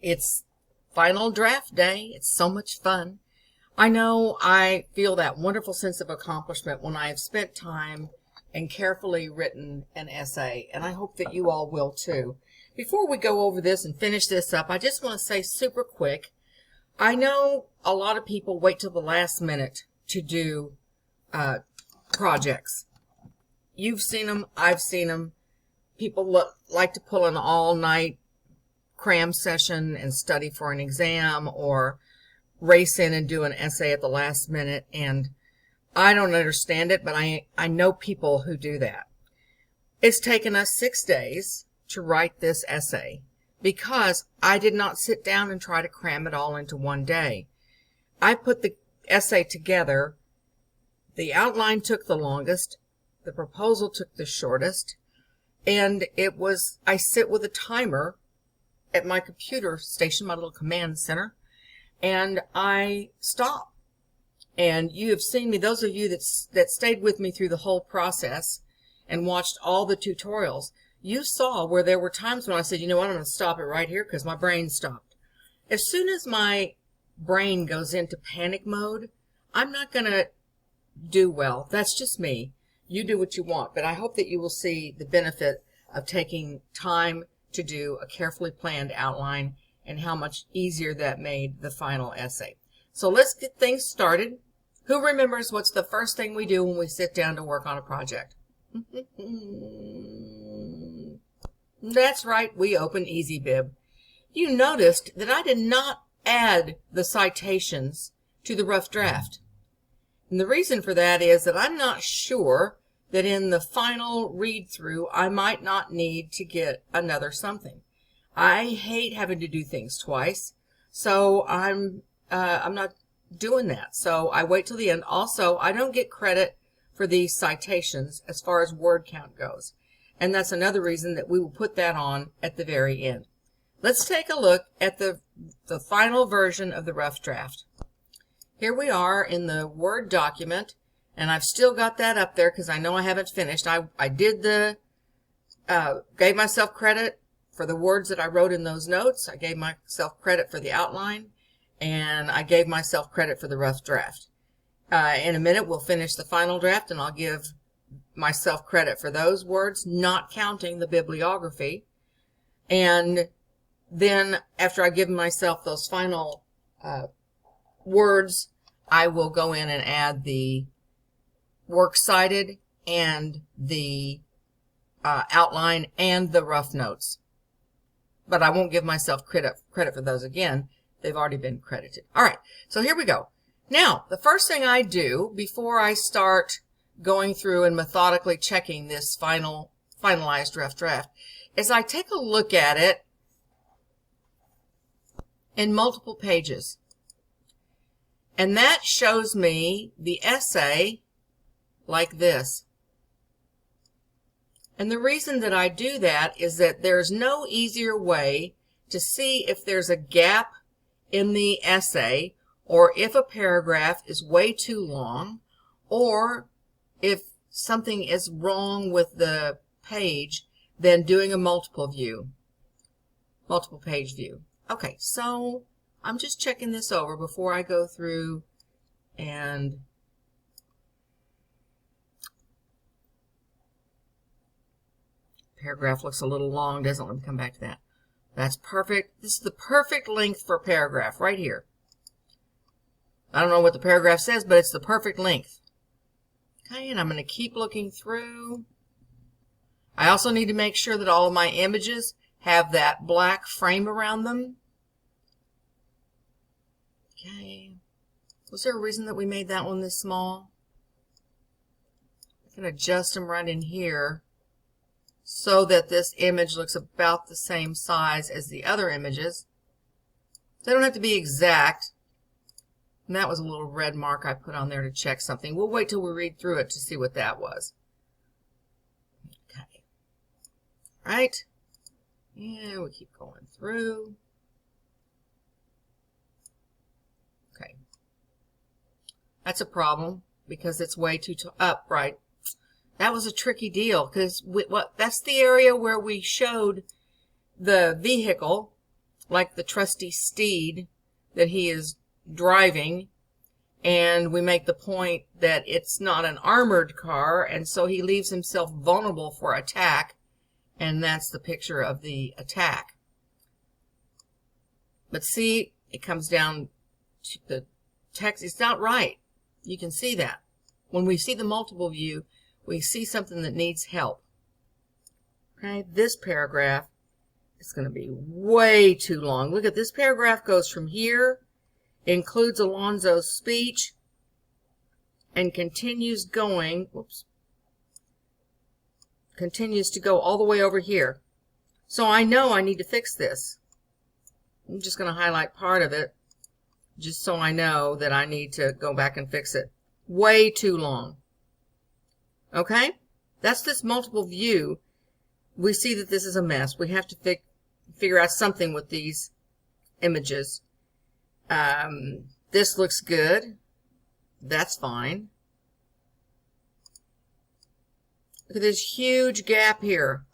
It's final draft day. It's so much fun. I know I feel that wonderful sense of accomplishment when I have spent time and carefully written an essay, and I hope that you all will too. Before we go over this and finish this up, I just want to say super quick, I know a lot of people wait till the last minute to do projects. You've seen them, I've seen them. People like to pull an all-night cram session and study for an exam, or race in and do an essay at the last minute, and I don't understand it, but I know people who do that. It's taken us 6 days to write this essay because I did not sit down and try to cram it all into one day. I put the essay together. The outline took the longest, the proposal took the shortest, and I sit with a timer at my computer station, my little command center, and I stop. And you have seen me, those of you that stayed with me through the whole process and watched all the tutorials, you saw where there were times when I said, you know what, I'm going to stop it right here because my brain stopped. As soon as my brain goes into panic mode, I'm not going to do well. That's just me. You do what you want, but I hope that you will see the benefit of taking time to do a carefully planned outline and how much easier that made the final essay. So let's get things started. Who remembers what's the first thing we do when we sit down to work on a project? That's right, we open EasyBib. You noticed that I did not add the citations to the rough draft. And the reason for that is that I'm not sure that in the final read-through I might not need to get another something. I hate having to do things twice, so I'm not doing that. So I wait till the end. Also, I don't get credit for these citations as far as word count goes, and that's another reason that we will put that on at the very end. Let's take a look at the final version of the rough draft. Here we are in the Word document, and I've still got that up there because I know I haven't finished. I did gave myself credit for the words that I wrote in those notes. I gave myself credit for the outline, and I gave myself credit for the rough draft. In a minute, we'll finish the final draft, and I'll give myself credit for those words, not counting the bibliography. And then after I give myself those final words, I will go in and add the works cited and the outline and the rough notes. But I won't give myself credit for those again. They've already been credited. All right, so here we go. Now, the first thing I do before I start going through and methodically checking this finalized rough draft is I take a look at it in multiple pages. And that shows me the essay like this. And the reason that I do that is that there's no easier way to see if there's a gap in the essay, or if a paragraph is way too long, or if something is wrong with the page, than doing a multiple page view. Okay, so I'm just checking this over before I go through and paragraph looks a little long, doesn't it? Let me come back to that. That's perfect. This is the perfect length for a paragraph right here. I don't know what the paragraph says, but it's the perfect length. Okay, and I'm going to keep looking through. I also need to make sure that all of my images have that black frame around them. Okay. Was there a reason that we made that one this small? I can adjust them right in here so that this image looks about the same size as the other images. They don't have to be exact. And that was a little red mark I put on there to check something. We'll wait till we read through it to see what that was. Okay. All right. Yeah, we keep going through. Okay. That's a problem because it's way too up, right? That was a tricky deal because that's the area where we showed the vehicle like the trusty steed that he is driving, and we make the point that it's not an armored car, and so he leaves himself vulnerable for attack, and that's the picture of the attack. But see, it comes down to the text. It's not right. You can see that. When we see the multiple view, we see something that needs help. Okay, this paragraph is going to be way too long. Look at this paragraph goes from here, includes Alonzo's speech, and continues going, continues to go all the way over here. So I know I need to fix this. I'm just going to highlight part of it, just so I know that I need to go back and fix it. Way too long. Okay? That's this multiple view. We see that this is a mess. We have to figure out something with these images. This looks good. That's fine. Look at this huge gap here.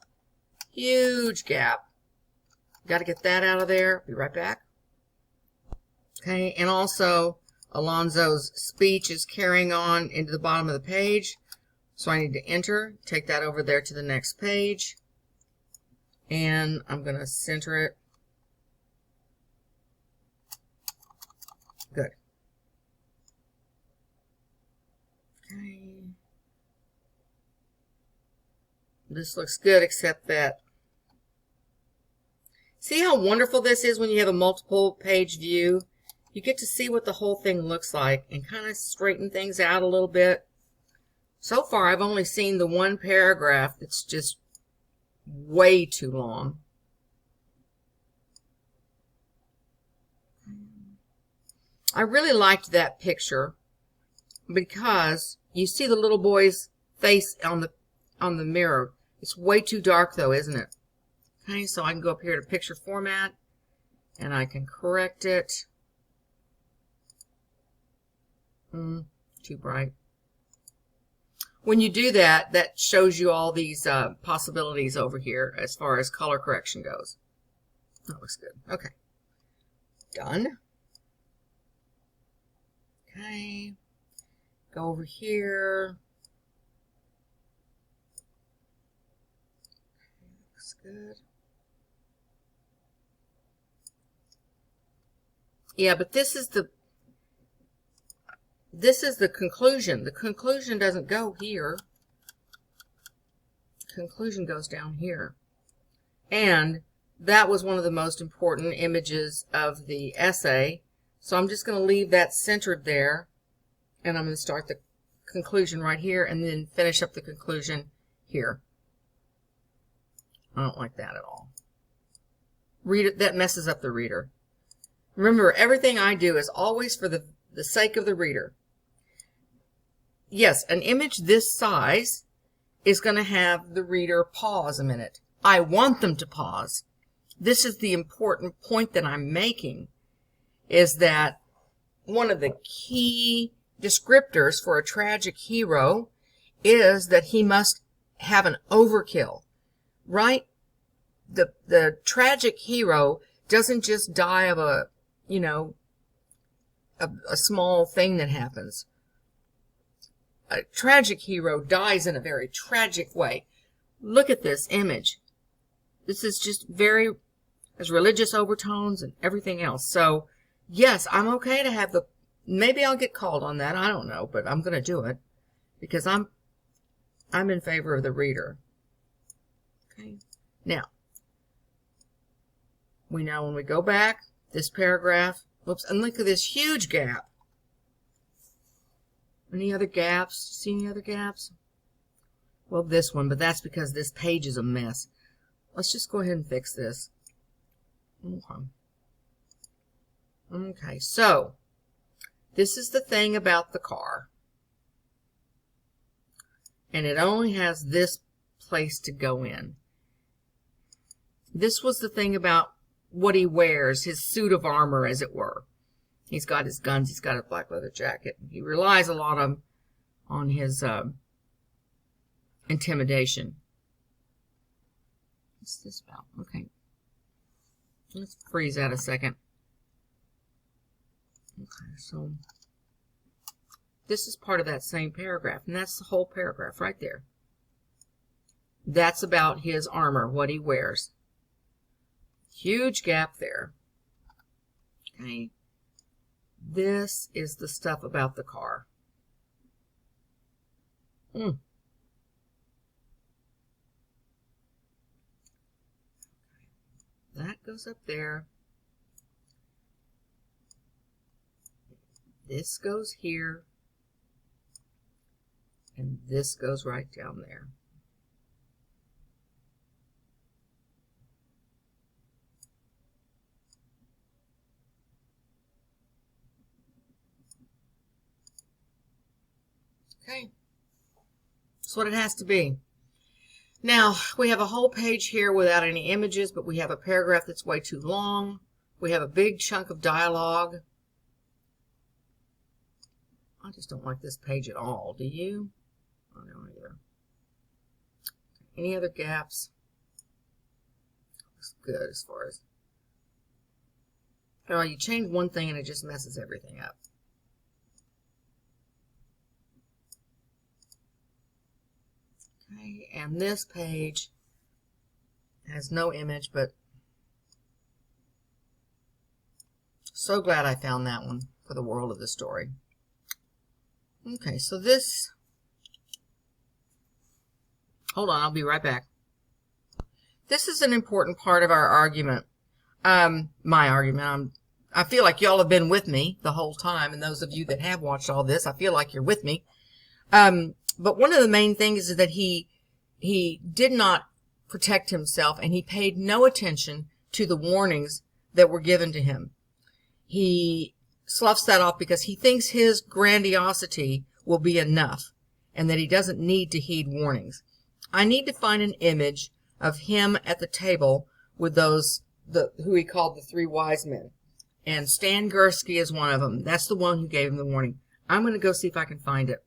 Huge gap. Got to get that out of there. Be right back. Okay, and also Alonzo's speech is carrying on into the bottom of the page. So I need to enter, take that over there to the next page. And I'm going to center it. Good. Okay. This looks good, except that. See how wonderful this is when you have a multiple page view? You get to see what the whole thing looks like and kind of straighten things out a little bit. So far, I've only seen the one paragraph that's just way too long. I really liked that picture because you see the little boy's face on the mirror. It's way too dark though, isn't it? Okay, so I can go up here to picture format and I can correct it. Too bright. When you do that, that shows you all these possibilities over here as far as color correction goes. That looks good. Okay. Done. Okay. Go over here. Looks good. Yeah, but this is the conclusion. The conclusion doesn't go here. The conclusion goes down here. And that was one of the most important images of the essay. So I'm just going to leave that centered there. And I'm going to start the conclusion right here and then finish up the conclusion here. I don't like that at all. Read it, that messes up the reader. Remember, everything I do is always for the sake of the reader. Yes, an image this size is going to have the reader pause a minute. I want them to pause. This is the important point that I'm making, is that one of the key descriptors for a tragic hero is that he must have an overkill, right? The tragic hero doesn't just die of a small thing that happens. A tragic hero dies in a very tragic way. Look at this image. This is just has religious overtones and everything else. So, yes, I'm okay to have maybe I'll get called on that. I don't know, but I'm going to do it because I'm in favor of the reader. Okay. Now, we know when we go back, this paragraph, whoops, and look at this huge gap. Any other gaps? See any other gaps? Well, this one, but that's because this page is a mess. Let's just go ahead and fix this. Okay, so this is the thing about the car. And it only has this place to go in. This was the thing about what he wears, his suit of armor, as it were. He's got his guns. He's got a black leather jacket. He relies a lot on his intimidation. What's this about? Okay. Let's freeze that a second. Okay, so this is part of that same paragraph, and that's the whole paragraph right there. That's about his armor, what he wears. Huge gap there. Okay. This is the stuff about the car. That goes up there. This goes here. And this goes right down there. Okay. That's what it has to be. Now, we have a whole page here without any images, but we have a paragraph that's way too long. We have a big chunk of dialogue. I just don't like this page at all. Do you? I don't either. Any other gaps? Looks good as far as... Oh, you change one thing and it just messes everything up. Okay, and this page has no image, but so glad I found that one for the world of the story. Okay, so this, hold on, I'll be right back. This is an important part of our argument. My argument. I feel like y'all have been with me the whole time, and those of you that have watched all this, I feel like you're with me. But one of the main things is that he did not protect himself, and he paid no attention to the warnings that were given to him. He sloughs that off because he thinks his grandiosity will be enough and that he doesn't need to heed warnings. I need to find an image of him at the table with those, who he called the three wise men. And Stan Gursky is one of them. That's the one who gave him the warning. I'm going to go see if I can find it.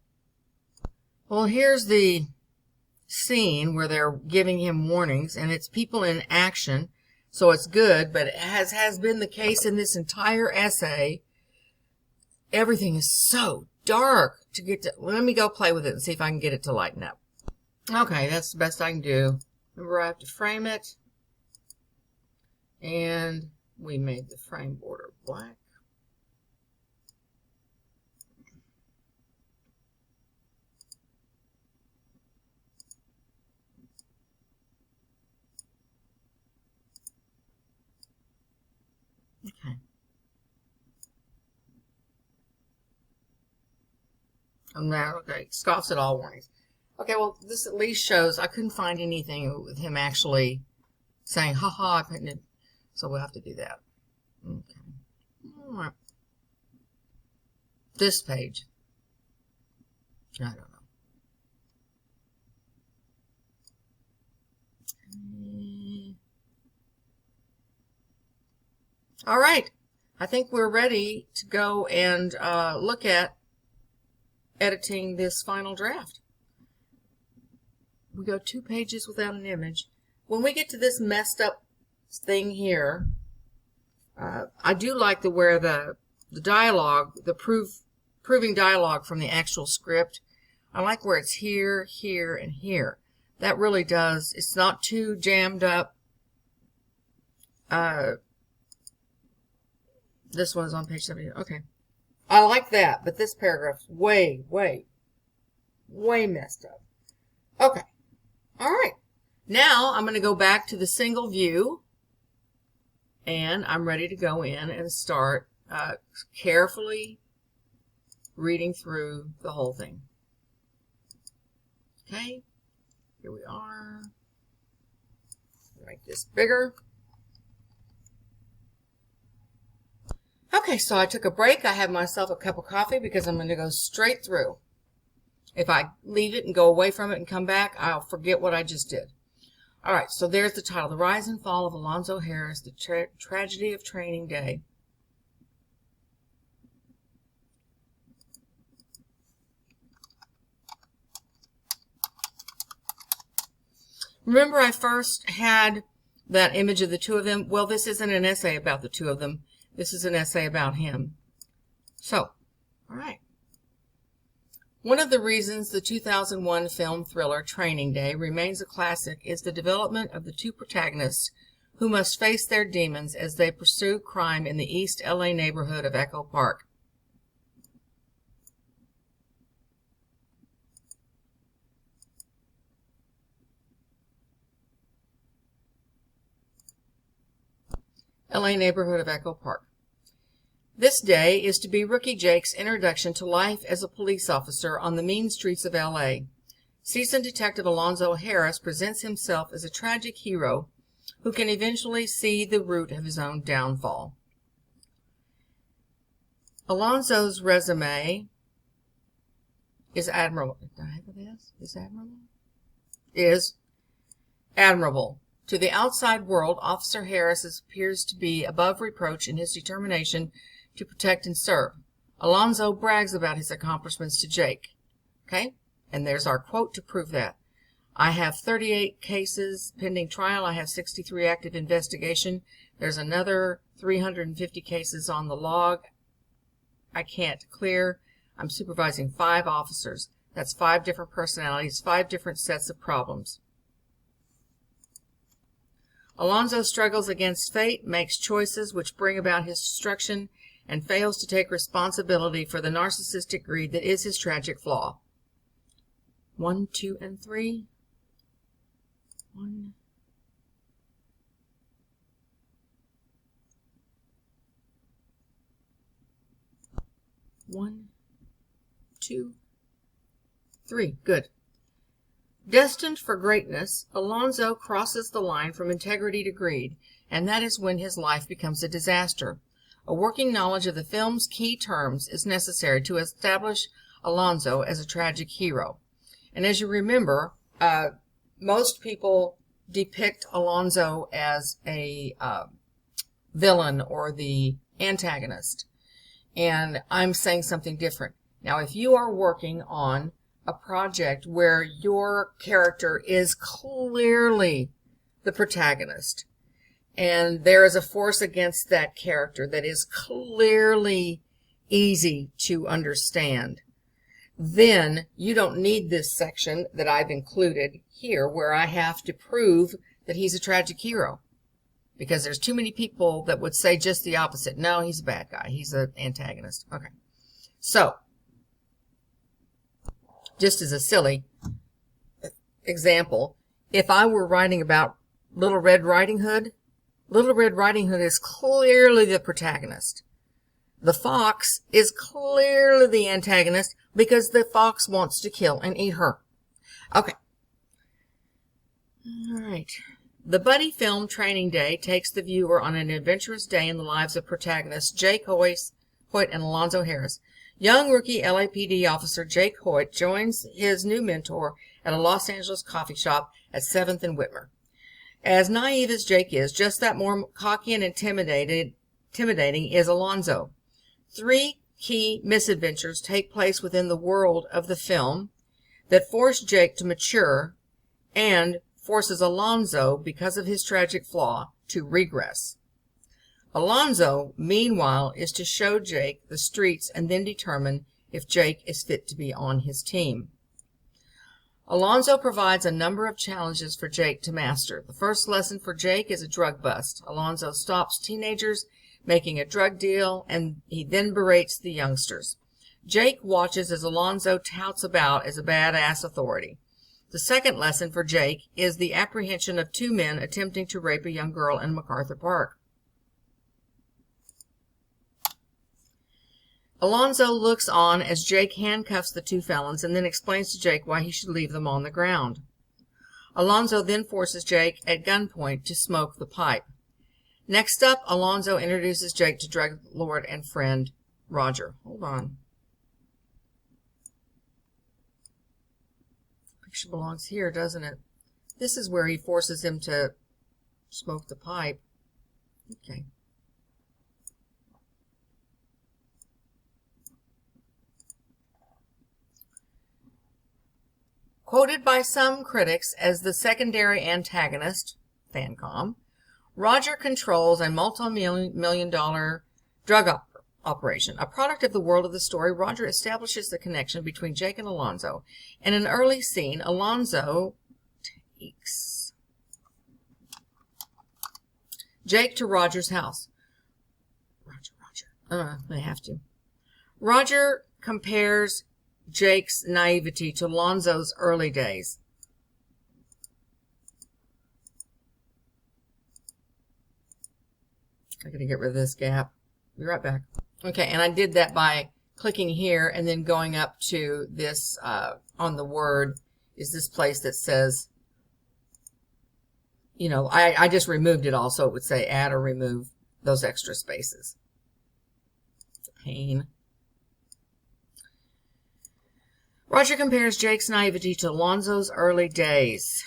Well, here's the scene where they're giving him warnings, and it's people in action, so it's good, but as has been the case in this entire essay, everything is so dark to get to. Let me go play with it and see if I can get it to lighten up. Okay, that's the best I can do. Remember, I have to frame it, and we made the frame border black. Okay. I'm now, okay, scoffs at all warnings. Okay, well, this at least shows I couldn't find anything with him actually saying, ha-ha, I painted. So we'll have to do that. Okay. All right. This page. I don't know. All right. I think we're ready to go and look at editing this final draft. We go 2 pages without an image. When we get to this messed up thing here, I do like where the dialogue, the proving dialogue from the actual script, I like where it's here, here, and here. That really does. It's not too jammed up. This one's on page 70. Okay. I like that, but this paragraph's way, way, way messed up. Okay. All right. Now I'm going to go back to the single view, and I'm ready to go in and start carefully reading through the whole thing. Okay. Here we are. Make this bigger. Okay, so I took a break. I have myself a cup of coffee because I'm going to go straight through. If I leave it and go away from it and come back, I'll forget what I just did. All right, so there's the title, The Rise and Fall of Alonzo Harris, The Tragedy of Training Day. Remember, I first had that image of the two of them? Well, this isn't an essay about the two of them. This is an essay about him. So, all right. One of the reasons the 2001 film thriller Training Day remains a classic is the development of the two protagonists who must face their demons as they pursue crime in the East LA neighborhood of Echo Park. LA neighborhood of Echo Park. This day is to be Rookie Jake's introduction to life as a police officer on the mean streets of LA. Seasoned Detective Alonzo Harris presents himself as a tragic hero who can eventually see the root of his own downfall. Alonzo's resume is admirable. Did I have this? Is admirable? Is admirable. To the outside world, Officer Harris appears to be above reproach in his determination to protect and serve. Alonzo brags about his accomplishments to Jake. Okay? And there's our quote to prove that. I have 38 cases pending trial. I have 63 active investigation. There's another 350 cases on the log. I can't clear. I'm supervising 5 officers. That's 5 different personalities, 5 different sets of problems. Alonzo struggles against fate, makes choices which bring about his destruction, and fails to take responsibility for the narcissistic greed that is his tragic flaw. 1, 2, and 3. 1. 1, 2, 3. Good. Destined for greatness, Alonzo crosses the line from integrity to greed, and that is when his life becomes a disaster. A working knowledge of the film's key terms is necessary to establish Alonzo as a tragic hero. And as you remember, most people depict Alonzo as a villain or the antagonist. And I'm saying something different. Now, if you are working on a project where your character is clearly the protagonist and there is a force against that character that is clearly easy to understand, then you don't need this section that I've included here where I have to prove that he's a tragic hero, because there's too many people that would say just the opposite. No, he's a bad guy. He's an antagonist. Okay. So, just as a silly example, if I were writing about Little Red Riding Hood is clearly the protagonist. The fox is clearly the antagonist because the fox wants to kill and eat her. Okay. All right. The buddy film Training Day takes the viewer on an adventurous day in the lives of protagonists Jake Hoyt and Alonzo Harris. Young rookie LAPD officer Jake Hoyt joins his new mentor at a Los Angeles coffee shop at 7th and Whitmer. As naive as Jake is, just that more cocky and intimidating is Alonzo. 3 key misadventures take place within the world of the film that force Jake to mature and forces Alonzo, because of his tragic flaw, to regress. Alonzo, meanwhile, is to show Jake the streets and then determine if Jake is fit to be on his team. Alonzo provides a number of challenges for Jake to master. The first lesson for Jake is a drug bust. Alonzo stops teenagers making a drug deal, and he then berates the youngsters. Jake watches as Alonzo touts about as a badass authority. The second lesson for Jake is the apprehension of 2 men attempting to rape a young girl in MacArthur Park. Alonzo looks on as Jake handcuffs the 2 felons and then explains to Jake why he should leave them on the ground. Alonzo then forces Jake at gunpoint to smoke the pipe. Next up, Alonzo introduces Jake to drug lord and friend Roger. Hold on. Picture belongs here, doesn't it? This is where he forces him to smoke the pipe. Okay. Quoted by some critics as the secondary antagonist, Fancom, Roger controls a multi-million dollar drug operation. A product of the world of the story, Roger establishes the connection between Jake and Alonzo. In an early scene, Alonzo takes Jake to Roger's house. I have to. Roger compares Jake's naivety to Alonzo's early days. I gotta get rid of this gap. Be right back. Okay, and I did that by clicking here and then going up to this, on the word, is this place that says, you know, I just removed it all, so it would say add or remove those extra spaces. Pain. Roger compares Jake's naivety to Alonzo's early days.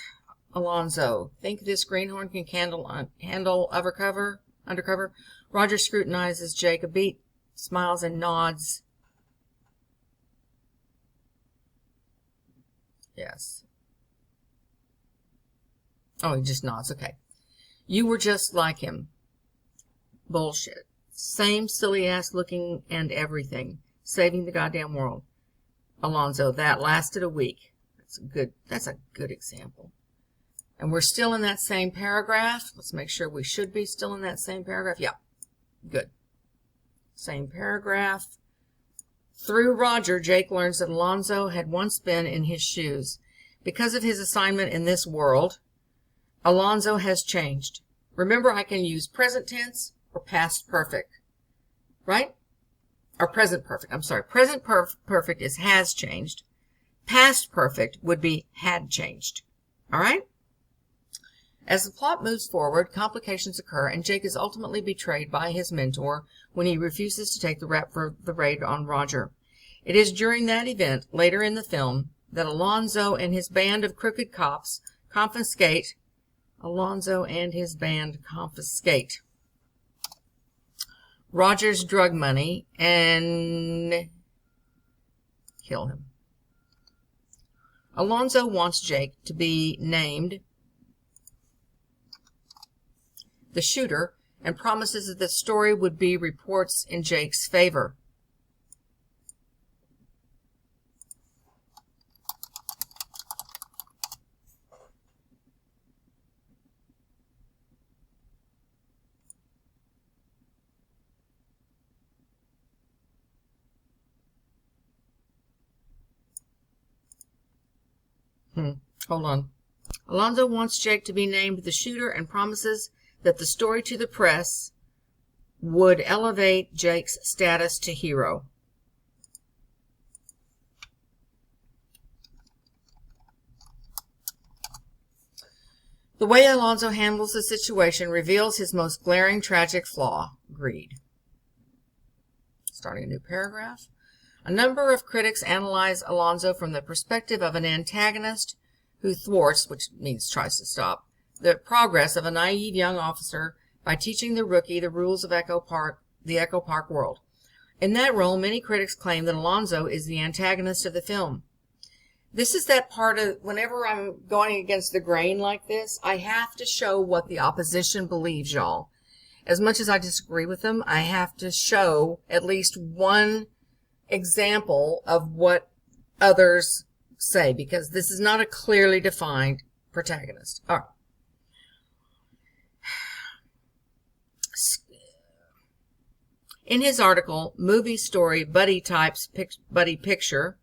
Alonzo, think this greenhorn can handle undercover? Roger scrutinizes Jake a beat, smiles and nods. Yes. Oh, he just nods. Okay. You were just like him. Bullshit. Same silly ass looking and everything. Saving the goddamn world. Alonzo, that lasted a week. That's a good example. And we're still in that same paragraph. Let's make sure we should be still in that same paragraph. Yeah. Good. Same paragraph. Through Roger, Jake learns that Alonzo had once been in his shoes. Because of his assignment in this world, Alonzo has changed. Remember, I can use present tense or past perfect, right? Or present perfect. I'm sorry. Present perfect is has changed. Past perfect would be had changed. All right? As the plot moves forward, complications occur, and Jake is ultimately betrayed by his mentor when he refuses to take the rap for the raid on Roger. It is during that event, later in the film, that Alonzo and his band of crooked cops confiscate Roger's drug money and kill him. Alonzo wants Jake to be named the shooter and promises that the story would be reports in Jake's favor. Hold on. Alonzo wants Jake to be named the shooter and promises that the story to the press would elevate Jake's status to hero. The way Alonzo handles the situation reveals his most glaring tragic flaw, greed. Starting a new paragraph. A number of critics analyze Alonzo from the perspective of an antagonist who thwarts, which means tries to stop, the progress of a naive young officer by teaching the rookie the rules of the Echo Park world. In that role, many critics claim that Alonzo is the antagonist of the film. This is that part of, whenever I'm going against the grain like this, I have to show what the opposition believes, y'all. As much as I disagree with them, I have to show at least one example of what others say, because this is not a clearly defined protagonist. All right. In his article, Movie Story Buddy Picture,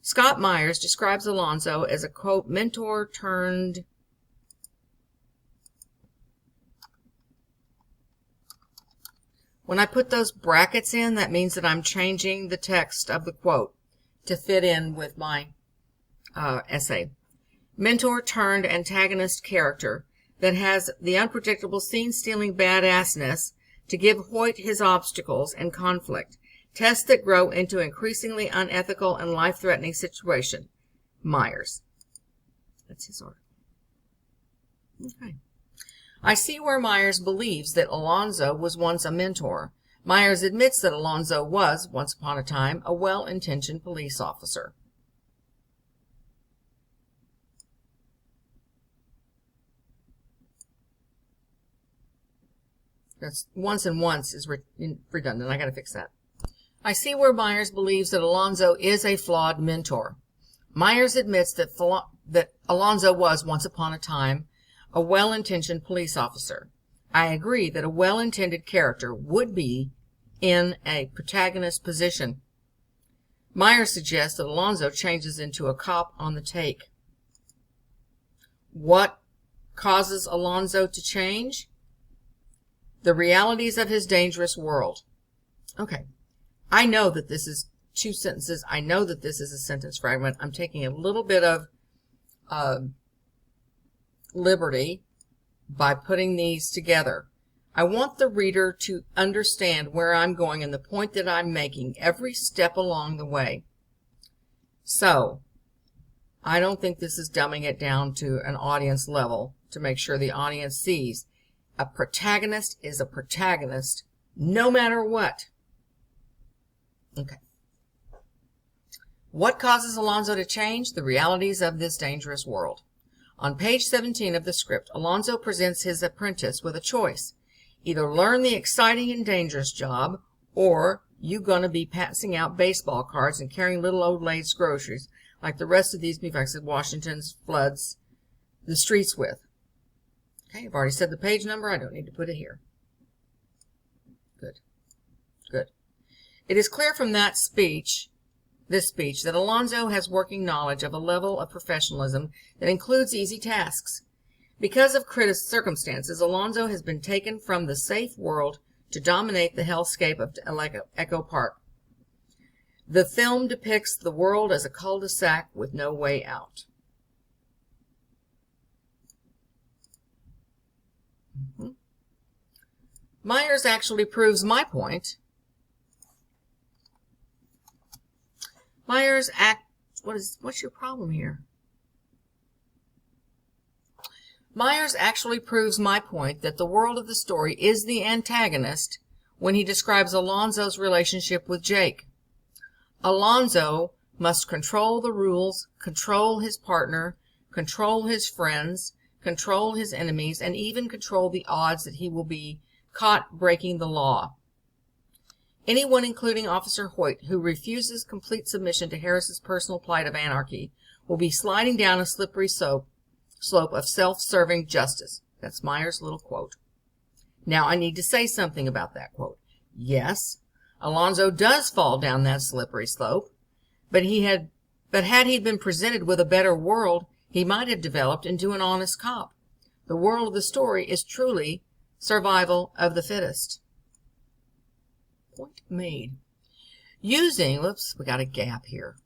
Scott Myers describes Alonzo as a, quote, mentor turned When I put those brackets in, that means that I'm changing the text of the quote to fit in with my essay. Mentor turned antagonist character that has the unpredictable scene-stealing badassness to give Hoyt his obstacles and conflict, tests that grow into increasingly unethical and life-threatening situation. Myers. That's his article. Okay. I see where Myers believes that Alonzo was once a mentor. Myers admits that Alonzo was, once upon a time, a well-intentioned police officer. That's once and once is redundant. I got to fix that. I see where Myers believes that Alonzo is a flawed mentor. Myers admits that Alonzo was, once upon a time, a well-intentioned police officer. I agree that a well-intended character would be in a protagonist position. Myers suggests that Alonzo changes into a cop on the take. What causes Alonzo to change? The realities of his dangerous world. Okay. I know that this is 2 sentences. I know that this is a sentence fragment. I'm taking a little bit of liberty by putting these together. I want the reader to understand where I'm going and the point that I'm making every step along the way. So, I don't think this is dumbing it down to an audience level to make sure the audience sees a protagonist is a protagonist no matter what. Okay. What causes Alonzo to change? The realities of this dangerous world. On page 17 of the script, Alonzo presents his apprentice with a choice. Either learn the exciting and dangerous job, or you gonna be passing out baseball cards and carrying little old lady's groceries like the rest of these Beefexes, Washington's, floods the streets with. Okay, I've already said the page number. I don't need to put it here. Good. Good. It is clear from this speech, that Alonzo has working knowledge of a level of professionalism that includes easy tasks. Because of circumstances, Alonzo has been taken from the safe world to dominate the hellscape of Echo Park. The film depicts the world as a cul-de-sac with no way out. Myers actually proves my point. What's your problem here? Myers actually proves my point that the world of the story is the antagonist when he describes Alonzo's relationship with Jake. Alonzo must control the rules, control his partner, control his friends, control his enemies, and even control the odds that he will be caught breaking the law. Anyone, including Officer Hoyt, who refuses complete submission to Harris's personal plight of anarchy will be sliding down a slippery slope of self-serving justice. That's Myers' little quote. Now I need to say something about that quote. Yes, Alonzo does fall down that slippery slope, but had he been presented with a better world, he might have developed into an honest cop. The world of the story is truly survival of the fittest. Point made. Whoops, we got a gap here.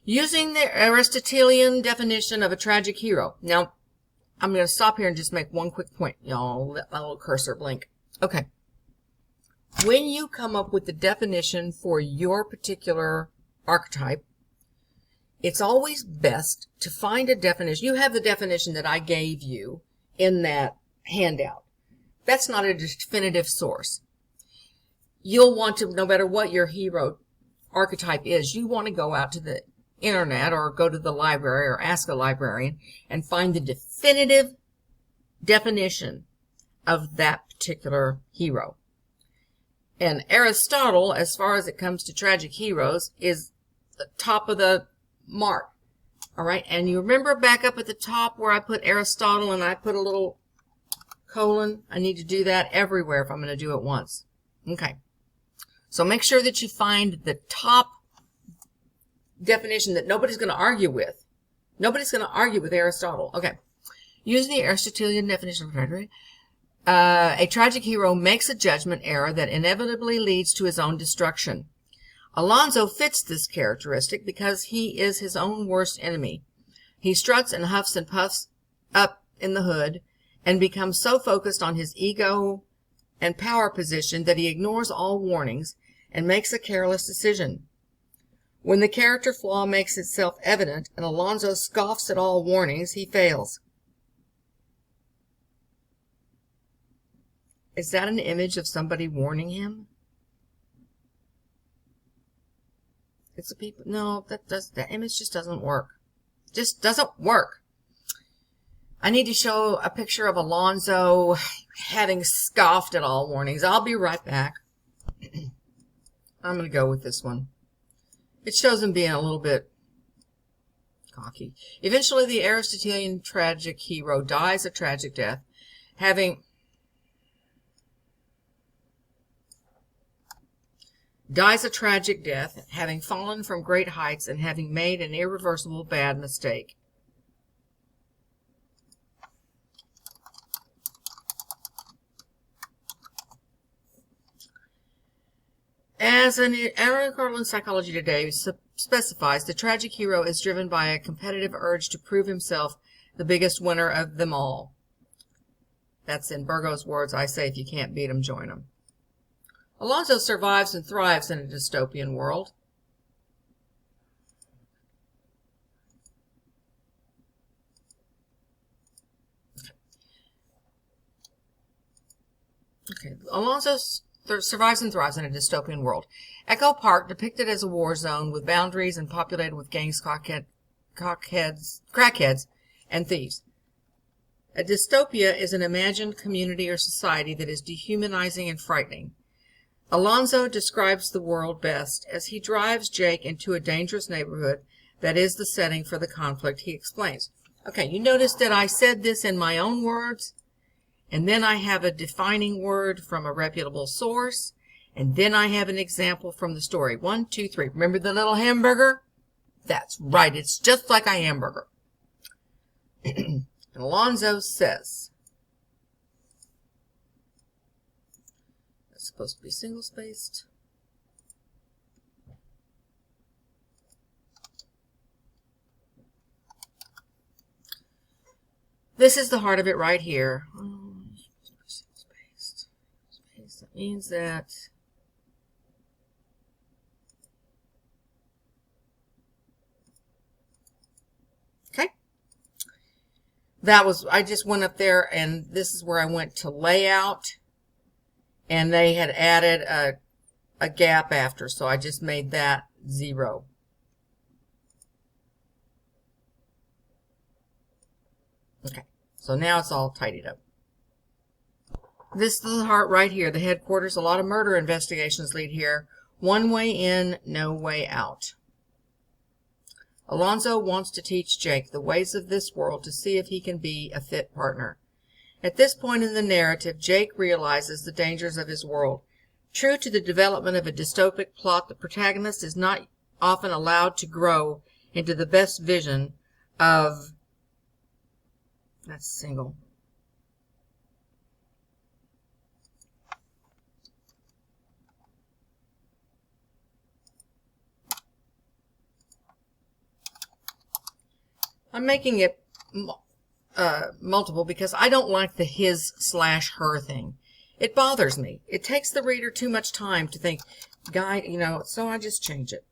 Using the Aristotelian definition of a tragic hero. Now, I'm going to stop here and just make one quick point. Y'all, let my little cursor blink. Okay. When you come up with the definition for your particular archetype, it's always best to find a definition. You have the definition that I gave you in that handout. That's not a definitive source. You'll want to, no matter what your hero archetype is, you want to go out to the internet or go to the library or ask a librarian and find the definitive definition of that particular hero. And Aristotle, as far as it comes to tragic heroes, is the top of the mark. All right, and you remember back up at the top where I put Aristotle and I put a little colon? I need to do that everywhere if I'm going to do it once. Okay, so make sure that you find the top definition that nobody's going to argue with. Nobody's going to argue with Aristotle. Okay, using the Aristotelian definition of tragedy, a tragic hero makes a judgment error that inevitably leads to his own destruction. Alonzo fits this characteristic because he is his own worst enemy. He struts and huffs and puffs up in the hood and becomes so focused on his ego and power position that he ignores all warnings and makes a careless decision. When the character flaw makes itself evident and Alonzo scoffs at all warnings, he fails. Is that an image of somebody warning him? It's the people. No, that image just doesn't work. Just doesn't work. I need to show a picture of Alonzo having scoffed at all warnings. I'll be right back. I'm going to go with this one. It shows him being a little bit cocky. Eventually, the Aristotelian tragic hero dies a tragic death, having fallen from great heights and having made an irreversible bad mistake. As an article in Psychology Today specifies, the tragic hero is driven by a competitive urge to prove himself the biggest winner of them all. That's in Burgo's words. I say if you can't beat 'em, join 'em. Alonzo survives and thrives in a dystopian world. Okay, Alonzo survives and thrives in a dystopian world. Echo Park, depicted as a war zone with boundaries and populated with gangs, crackheads, and thieves. A dystopia is an imagined community or society that is dehumanizing and frightening. Alonzo describes the world best as he drives Jake into a dangerous neighborhood that is the setting for the conflict. He explains. Okay, you notice that I said this in my own words, and then I have a defining word from a reputable source, and then I have an example from the story. 1, 2, 3. Remember the little hamburger? That's right. It's just like a hamburger. Alonzo says, it's supposed to be single-spaced. This is the heart of it right here. Single-spaced. That means that I just went up there, and this is where I went to layout, and they had added a gap after, so I just made that 0. Okay, so now it's all tidied up. This is the heart right here, the headquarters. A lot of murder investigations lead here. One way in, no way out. Alonzo wants to teach Jake the ways of this world to see if he can be a fit partner. At this point in the narrative, Jake realizes the dangers of his world. True to the development of a dystopic plot, the protagonist is not often allowed to grow into the best vision of... That's single. I'm making it multiple because I don't like the his/her thing. It bothers me. It takes the reader too much time to think, so I just change it.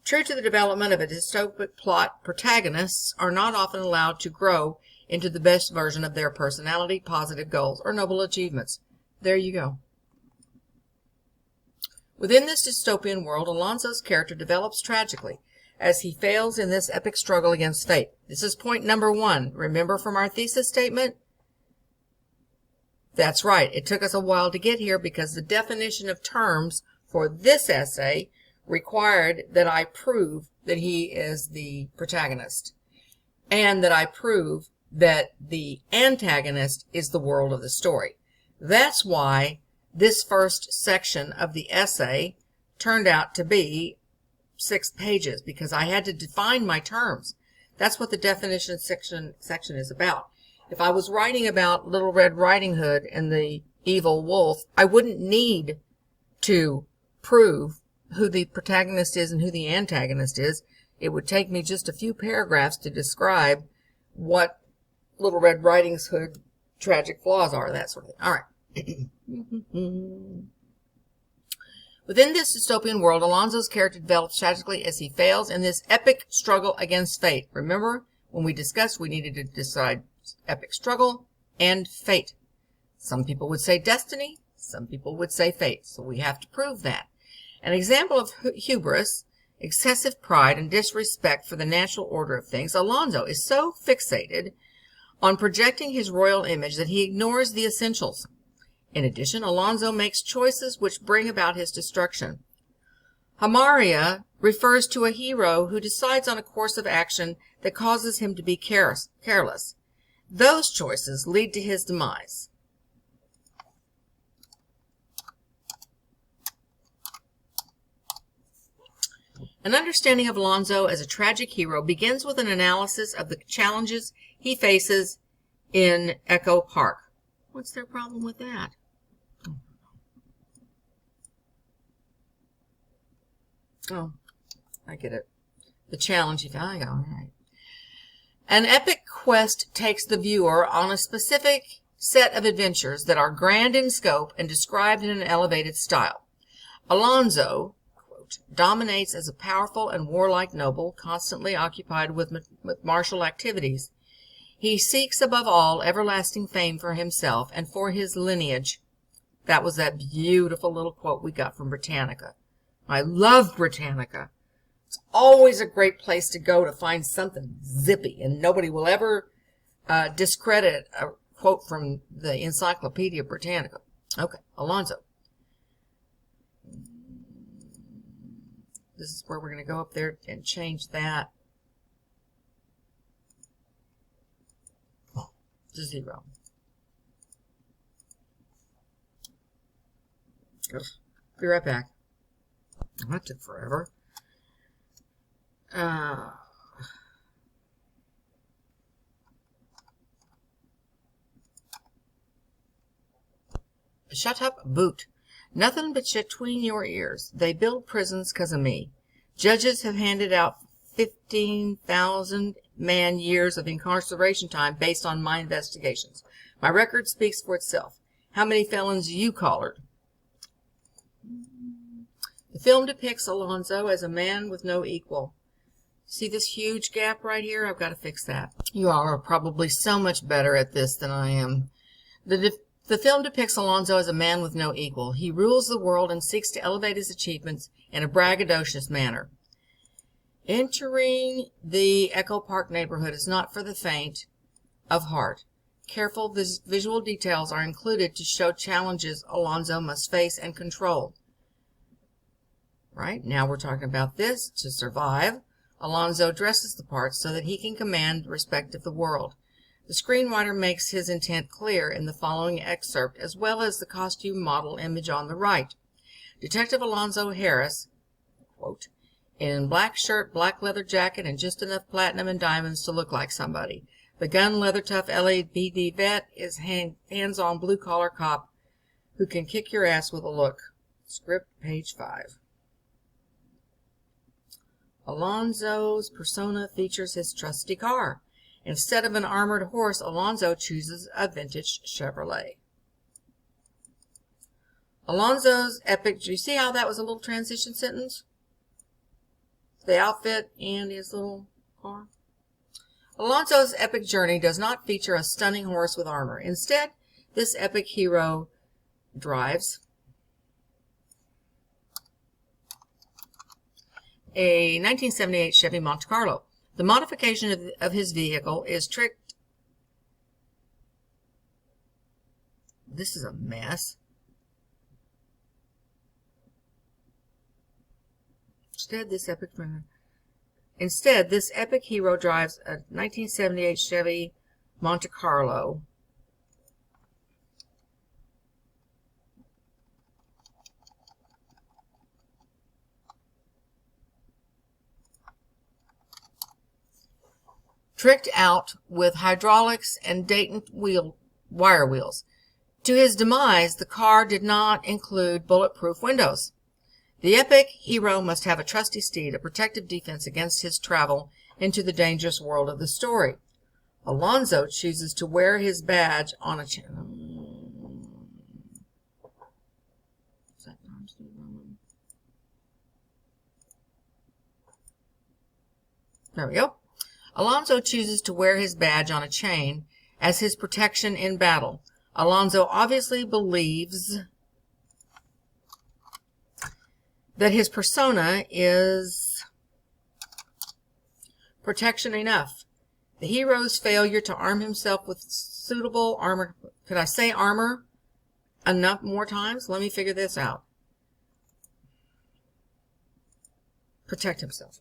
True to the development of a dystopic plot, protagonists are not often allowed to grow into the best version of their personality, positive goals, or noble achievements. There you go. Within this dystopian world, Alonzo's character develops tragically as he fails in this epic struggle against fate. This is point number 1. Remember from our thesis statement? That's right. It took us a while to get here because the definition of terms for this essay required that I prove that he is the protagonist and that I prove that the antagonist is the world of the story. That's why this first section of the essay turned out to be 6 pages, because I had to define my terms. That's what the definition section is about. If I was writing about Little Red Riding Hood and the evil wolf, I wouldn't need to prove who the protagonist is and who the antagonist is. It would take me just a few paragraphs to describe what Little Red Riding Hood tragic flaws are, that sort of thing. All right. Within this dystopian world, Alonzo's character develops tragically as he fails in this epic struggle against fate. Remember, when we discussed we needed to decide epic struggle and fate. Some people would say destiny, some people would say fate, so we have to prove that. An example of hubris excessive pride and disrespect for the natural order of things, Alonzo is so fixated on projecting his royal image that he ignores the essentials. In addition, Alonzo makes choices which bring about his destruction. Hamaria refers to a hero who decides on a course of action that causes him to be careless. Those choices lead to his demise. An understanding of Alonzo as a tragic hero begins with an analysis of the challenges he faces in Echo Park. What's their problem with that? Oh, I get it. The challenge. I go, all right. An epic quest takes the viewer on a specific set of adventures that are grand in scope and described in an elevated style. Alonzo, quote, dominates as a powerful and warlike noble, constantly occupied with martial activities. He seeks above all everlasting fame for himself and for his lineage. That was that beautiful little quote we got from Britannica. I love Britannica. It's always a great place to go to find something zippy, and nobody will ever discredit a quote from the Encyclopedia Britannica. Okay, Alonzo. This is where we're going to go up there and change that to 0. Ugh. Be right back. That took forever. Shut up, boot. Nothing but shit between your ears. They build prisons 'cause of me. Judges have handed out 15,000 man-years of incarceration time based on my investigations. My record speaks for itself. How many felons you collared? The film depicts Alonzo as a man with no equal. See this huge gap right here? I've got to fix that. You all are probably so much better at this than I am. The film depicts Alonzo as a man with no equal. He rules the world and seeks to elevate his achievements in a braggadocious manner. Entering the Echo Park neighborhood is not for the faint of heart. Careful visual details are included to show challenges Alonzo must face and control. Right, now we're talking about this. To survive, Alonzo dresses the part so that he can command the respect of the world. The screenwriter makes his intent clear in the following excerpt, as well as the costume model image on the right. Detective Alonzo Harris, quote, in black shirt, black leather jacket, and just enough platinum and diamonds to look like somebody. The gun, leather tough LAPD vet is hands-on blue-collar cop who can kick your ass with a look. Script, page 5. Alonzo's persona features his trusty car. Instead of an armored horse, Alonzo chooses a vintage Chevrolet. Alonzo's epic... Do you see how that was a little transition sentence? The outfit and his little car. Alonzo's epic journey does not feature a stunning horse with armor. Instead, this epic hero drives a 1978 Chevy Monte Carlo. The modification of his vehicle is tricked. This is a mess. Instead, this epic hero drives a 1978 Chevy Monte Carlo. Tricked out with hydraulics and Dayton wire wheels. To his demise, the car did not include bulletproof windows. The epic hero must have a trusty steed, a protective defense against his travel into the dangerous world of the story. Alonzo chooses to wear his badge on a There we go. Alonzo chooses to wear his badge on a chain as his protection in battle. Alonzo obviously believes that his persona is protection enough. The hero's failure to arm himself with suitable armor. Could I say armor enough more times? Let me figure this out. Protect himself.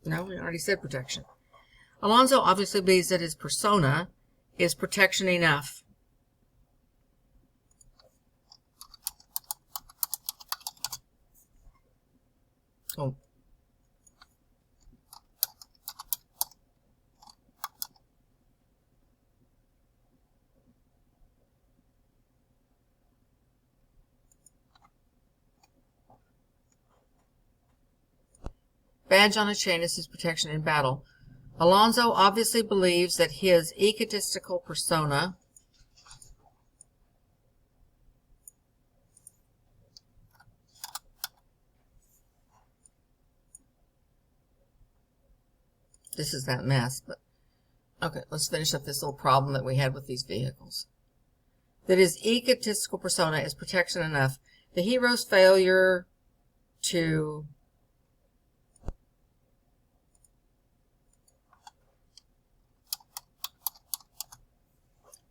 No, we already said protection. Alonzo obviously believes that his persona is protection enough. Oh. Badge on a chain is his protection in battle. Alonzo obviously believes that his egotistical persona this is that mess, but okay, let's finish up this little problem that we had with these vehicles. That his egotistical persona is protection enough. The hero's failure to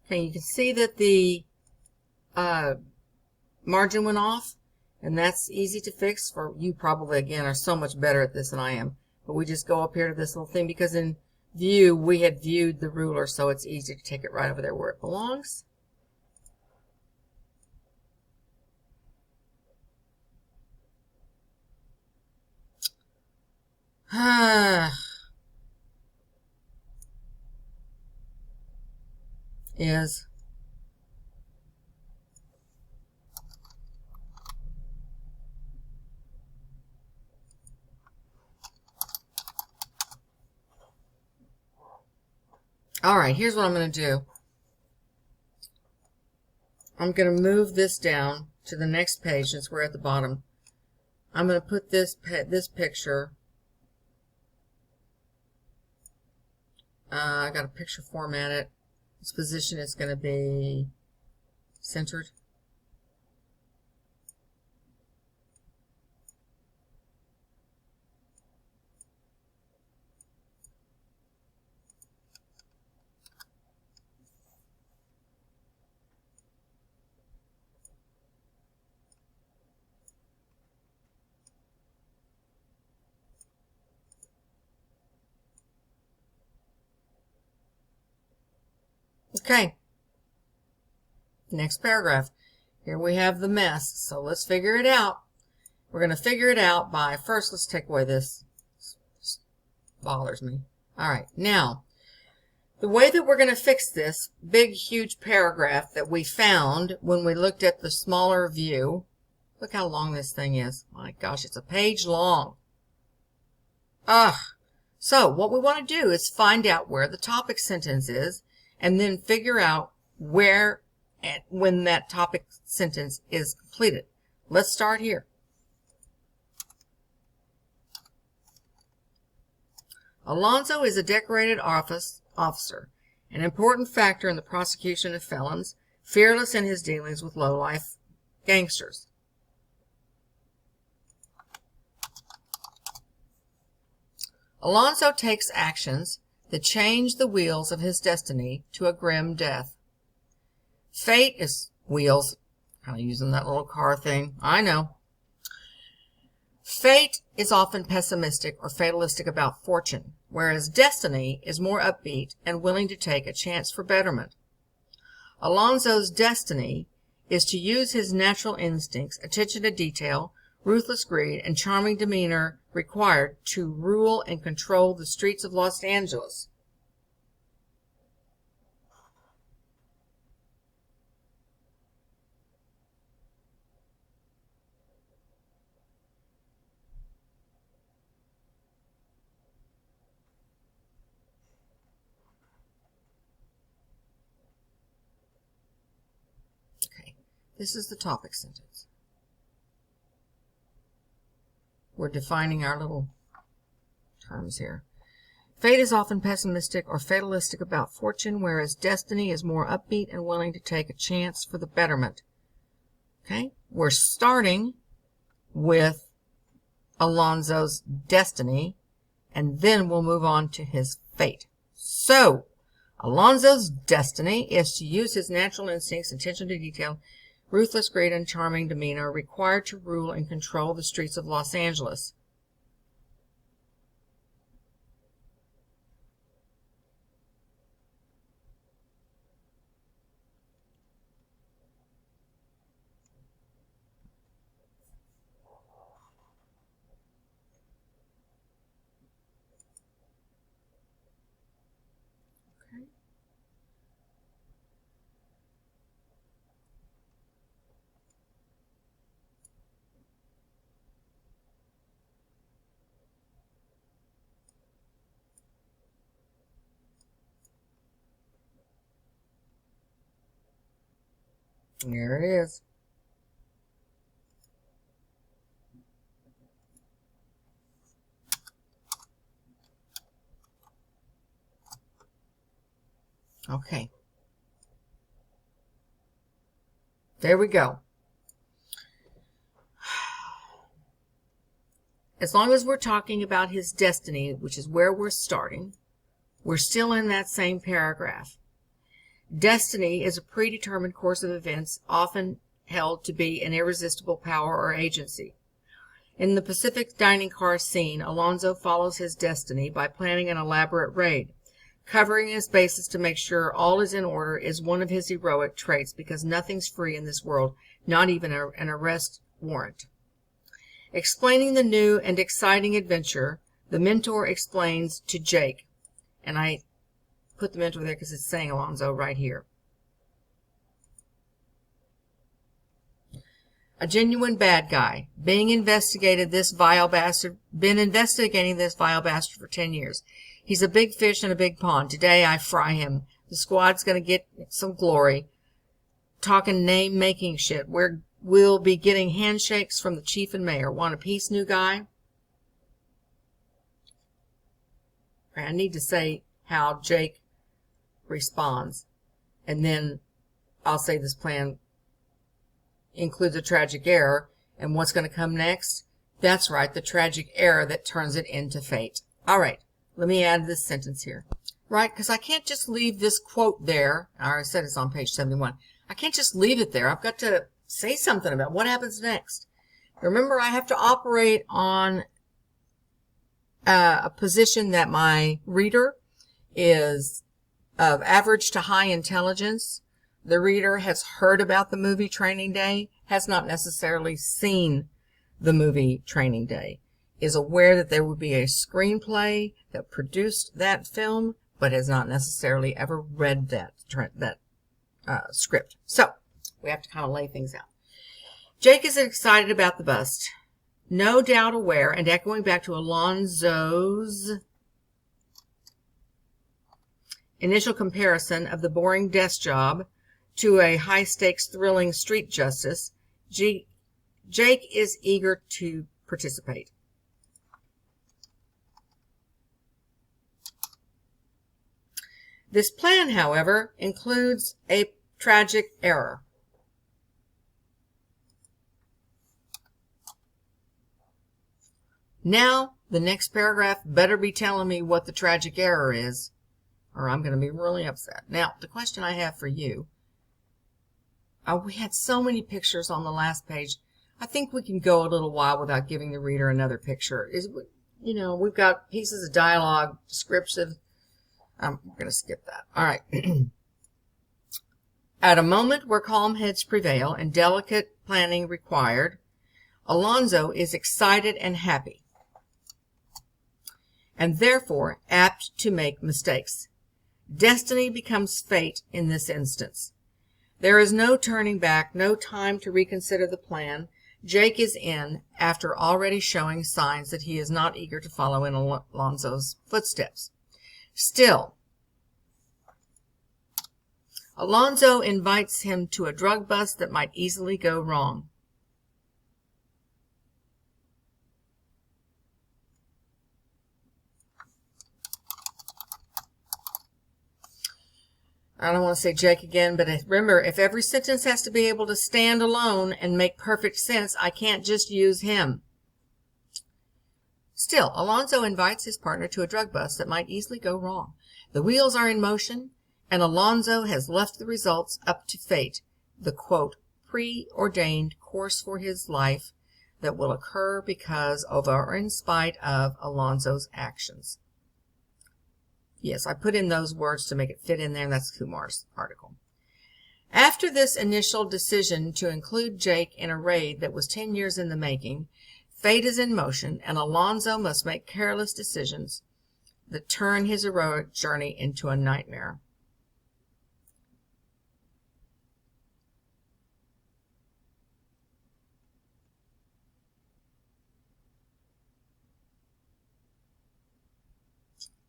okay, you can see that the margin went off, and that's easy to fix. For you probably, again, are so much better at this than I am. But we just go up here to this little thing because in view, we had viewed the ruler, so it's easy to take it right over there where it belongs. Is all right, here's what I'm going to do. I'm going to move this down to the next page since we're at the bottom. I'm going to put this picture. I got a picture formatted. Its position is going to be centered. Okay. Next paragraph. Here we have the mess. So let's figure it out. We're going to figure it out by, first let's take away this. This bothers me. All right. Now, the way that we're going to fix this big, huge paragraph that we found when we looked at the smaller view. Look how long this thing is. My gosh, it's a page long. So what we want to do is find out where the topic sentence is and then figure out where and when that topic sentence is completed. Let's start here. Alonzo is a decorated officer, an important factor in the prosecution of felons, fearless in his dealings with low-life gangsters. Alonzo takes actions that change the wheels of his destiny to a grim death. Fate is wheels. Kind of using that little car thing. I know. Fate is often pessimistic or fatalistic about fortune, whereas destiny is more upbeat and willing to take a chance for betterment. Alonzo's destiny is to use his natural instincts, attention to detail, ruthless greed, and charming demeanor required to rule and control the streets of Los Angeles. Okay, this is the topic sentence. We're defining our little terms here. Fate is often pessimistic or fatalistic about fortune, whereas destiny is more upbeat and willing to take a chance for the betterment. Okay? We're starting with Alonzo's destiny and then we'll move on to his fate. So, Alonzo's destiny is to use his natural instincts, attention to detail, ruthless greed, and charming demeanor required to rule and control the streets of Los Angeles. There it is. Okay. There we go. As long as we're talking about his destiny, which is where we're starting, we're still in that same paragraph. Destiny is a predetermined course of events, often held to be an irresistible power or agency. In the Pacific dining car scene, Alonzo follows his destiny by planning an elaborate raid. Covering his bases to make sure all is in order is one of his heroic traits, because nothing's free in this world, not even an arrest warrant. Explaining the new and exciting adventure, the mentor explains to Jake, and I put the mentor there because it's saying Alonzo right here. A genuine bad guy, been investigating this vile bastard for 10 years. He's a big fish in a big pond. Today I fry him. The squad's going to get some glory. Talking name-making shit. We'll be getting handshakes from the chief and mayor. Want a piece, new guy? I need to say how Jake responds, and then I'll say this plan includes a tragic error, and what's going to come next? That's right, the tragic error that turns it into fate. All right, let me add this sentence here. Right, because I can't just leave this quote there. I already said it's on page 71. I can't just leave it there. I've got to say something about what happens next. Remember, I have to operate on a position that my reader is of average to high intelligence. The reader has heard about the movie Training Day, has not necessarily seen the movie Training Day, is aware that there would be a screenplay that produced that film, but has not necessarily ever read that script. So we have to kind of lay things out. Jake is excited about the bust, no doubt aware, and echoing back to Alonzo's initial comparison of the boring desk job to a high-stakes, thrilling street justice, Jake is eager to participate. This plan, however, includes a tragic error. Now, the next paragraph better be telling me what the tragic error is, or I'm going to be really upset. Now, the question I have for you, we had so many pictures on the last page. I think we can go a little while without giving the reader another picture. We've got pieces of dialogue, descriptive. We're going to skip that. All right. At a moment where calm heads prevail and delicate planning required, Alonzo is excited and happy, and therefore apt to make mistakes. Destiny becomes fate in this instance. There is no turning back, no time to reconsider the plan. Jake is in, after already showing signs that he is not eager to follow in Alonzo's footsteps. Still, Alonzo invites him to a drug bust that might easily go wrong. I don't want to say Jake again, but remember, if every sentence has to be able to stand alone and make perfect sense, I can't just use him. Still, Still, Alonzo invites his partner to a drug bust that might easily go wrong. The wheels are in motion, and Alonzo has left the results up to fate, the, quote, preordained course for his life that will occur because of or in spite of Alonzo's actions. Yes, I put in those words to make it fit in there, and that's Kumar's article. After this initial decision to include Jake in a raid that was 10 years in the making, fate is in motion, and Alonzo must make careless decisions that turn his heroic journey into a nightmare.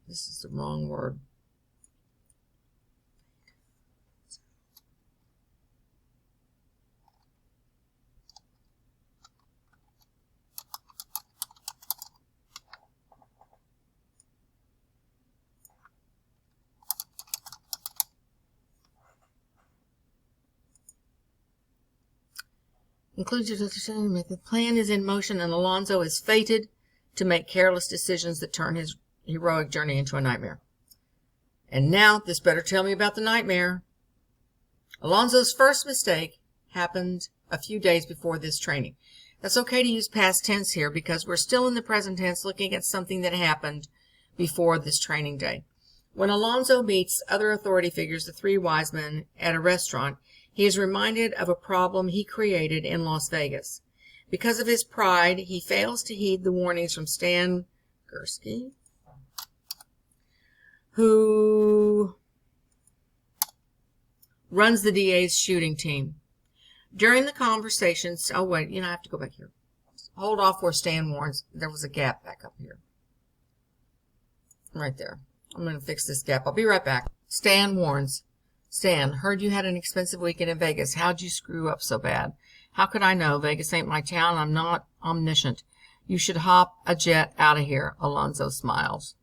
This is the wrong word. The plan is in motion, and Alonzo is fated to make careless decisions that turn his heroic journey into a nightmare. And now, this better tell me about the nightmare. Alonzo's first mistake happened a few days before this training. That's okay to use past tense here because we're still in the present tense looking at something that happened before this training day. When Alonzo meets other authority figures, the three wise men, at a restaurant, he is reminded of a problem he created in Las Vegas. Because of his pride, he fails to heed the warnings from Stan Gursky, who runs the DA's shooting team. During the conversations, oh wait, I have to go back here. Hold off where Stan warns. There was a gap back up here. Right there. I'm going to fix this gap. I'll be right back. Stan warns. Stan, heard you had an expensive weekend in Vegas. How'd you screw up so bad? How could I know? Vegas ain't my town. I'm not omniscient. You should hop a jet out of here. Alonzo smiles.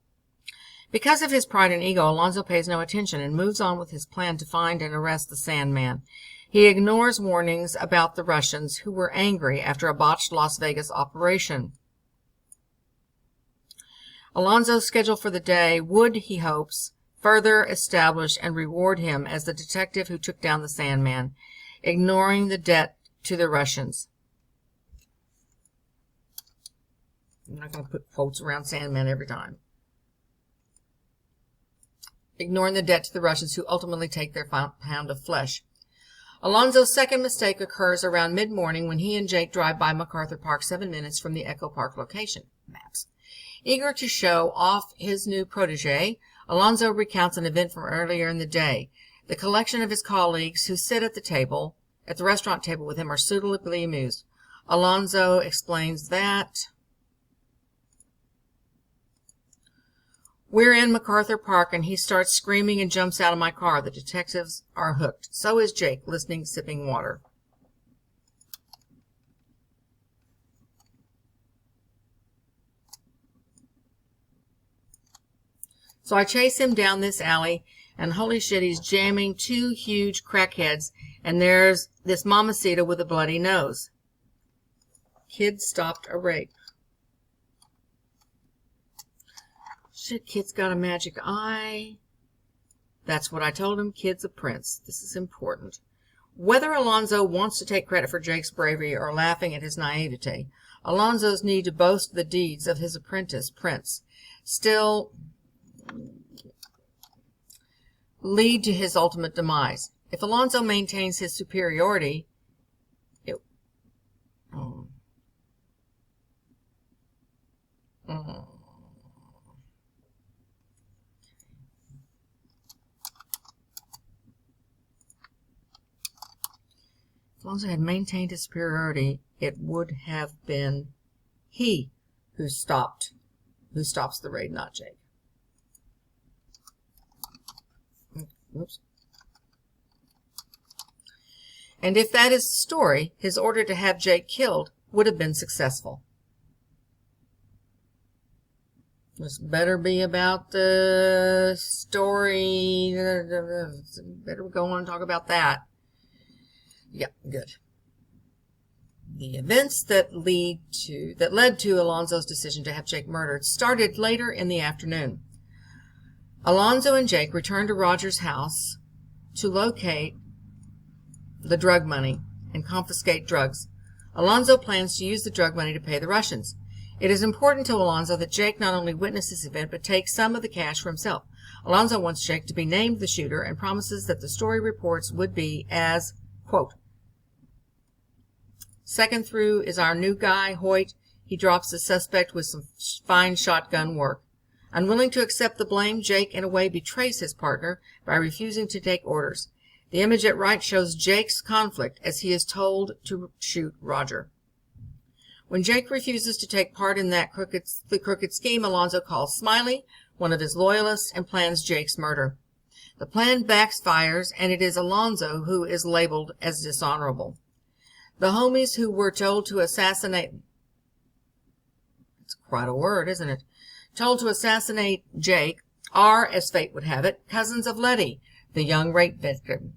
Because of his pride and ego, Alonzo pays no attention and moves on with his plan to find and arrest the Sandman. He ignores warnings about the Russians, who were angry after a botched Las Vegas operation. Alonzo's schedule for the day would, he hopes, further establish and reward him as the detective who took down the Sandman, ignoring the debt to the Russians. I'm not going to put quotes around Sandman every time. Ignoring the debt to the Russians, who ultimately take their pound of flesh. Alonzo's second mistake occurs around mid-morning when he and Jake drive by MacArthur Park 7 minutes from the Echo Park location. Maps. Eager to show off his new protege, Alonzo recounts an event from earlier in the day. The collection of his colleagues who sit at the restaurant table with him, are suitably amused. Alonzo explains that we're in MacArthur Park, and he starts screaming and jumps out of my car. The detectives are hooked. So is Jake, listening, sipping water. So I chase him down this alley, and holy shit, he's jamming 2 huge crackheads, and there's this mamacita with a bloody nose. Kid stopped a rape. Shit, kid's got a magic eye. That's what I told him. Kid's a prince. This is important. Whether Alonzo wants to take credit for Jake's bravery or laughing at his naivete, Alonzo's need to boast the deeds of his apprentice, Prince, still lead to his ultimate demise. If Alonzo maintains his superiority, If Alonzo had maintained his superiority, it would have been he who stops the raid, not Jake. Oops. And if that is the story, his order to have Jake killed would have been successful. This better be about the story. Better go on and talk about that. Yeah, good. The events that led to Alonzo's decision to have Jake murdered started later in the afternoon. Alonzo and Jake returned to Roger's house to locate the drug money and confiscate drugs. Alonzo plans to use the drug money to pay the Russians. It is important to Alonzo that Jake not only witness this event, but take some of the cash for himself. Alonzo wants Jake to be named the shooter and promises that the story reports would be as, quote, "Second through is our new guy, Hoyt. He drops the suspect with some fine shotgun work." Unwilling to accept the blame, Jake in a way betrays his partner by refusing to take orders. The image at right shows Jake's conflict as he is told to shoot Roger. When Jake refuses to take part in the crooked scheme, Alonzo calls Smiley, one of his loyalists, and plans Jake's murder. The plan backfires, and it is Alonzo who is labeled as dishonorable. The homies who were told to assassinate... It's quite a word, isn't it? Told to assassinate Jake are, as fate would have it, cousins of Letty, the young rape victim.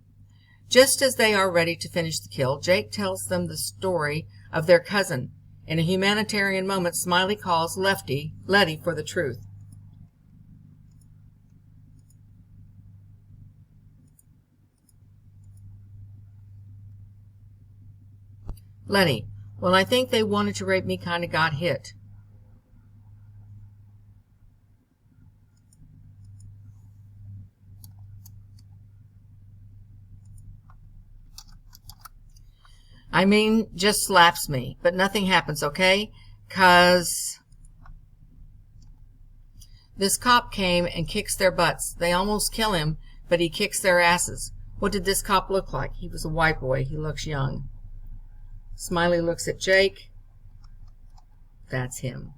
Just as they are ready to finish the kill, Jake tells them the story of their cousin. In a humanitarian moment, Smiley calls Letty for the truth. Letty, well, I think they wanted to rape me, kind of got hit. I mean, just slaps me, but nothing happens, okay? 'Cause this cop came and kicks their butts. They almost kill him, but he kicks their asses. What did this cop look like? He was a white boy. He looks young. Smiley looks at Jake. That's him.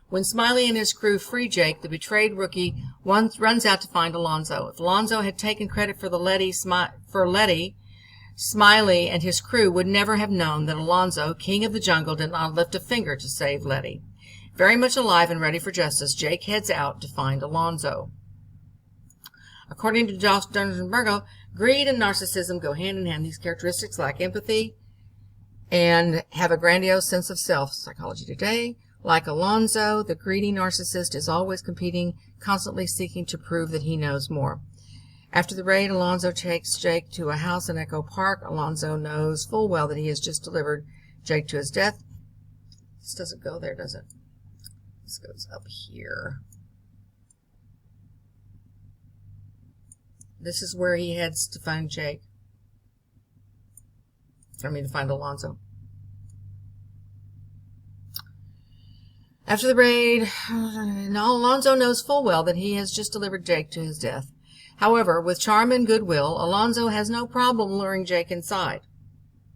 When Smiley and his crew free Jake, the betrayed rookie runs out to find Alonzo. If Alonzo had taken credit for Letty, Smiley and his crew would never have known that Alonzo, king of the jungle, did not lift a finger to save Letty. Very much alive and ready for justice, Jake heads out to find Alonzo. According to Josh Dunzenbergo, greed and narcissism go hand in hand. These characteristics lack empathy and have a grandiose sense of self. Psychology Today. Like Alonzo, the greedy narcissist is always competing, constantly seeking to prove that he knows more. After the raid, Alonzo takes Jake to a house in Echo Park. Alonzo knows full well that he has just delivered Jake to his death. This doesn't go there, does it? This goes up here. This is where he heads to find Jake. To find Alonzo. After the raid, Alonzo knows full well that he has just delivered Jake to his death. However, with charm and goodwill, Alonzo has no problem luring Jake inside.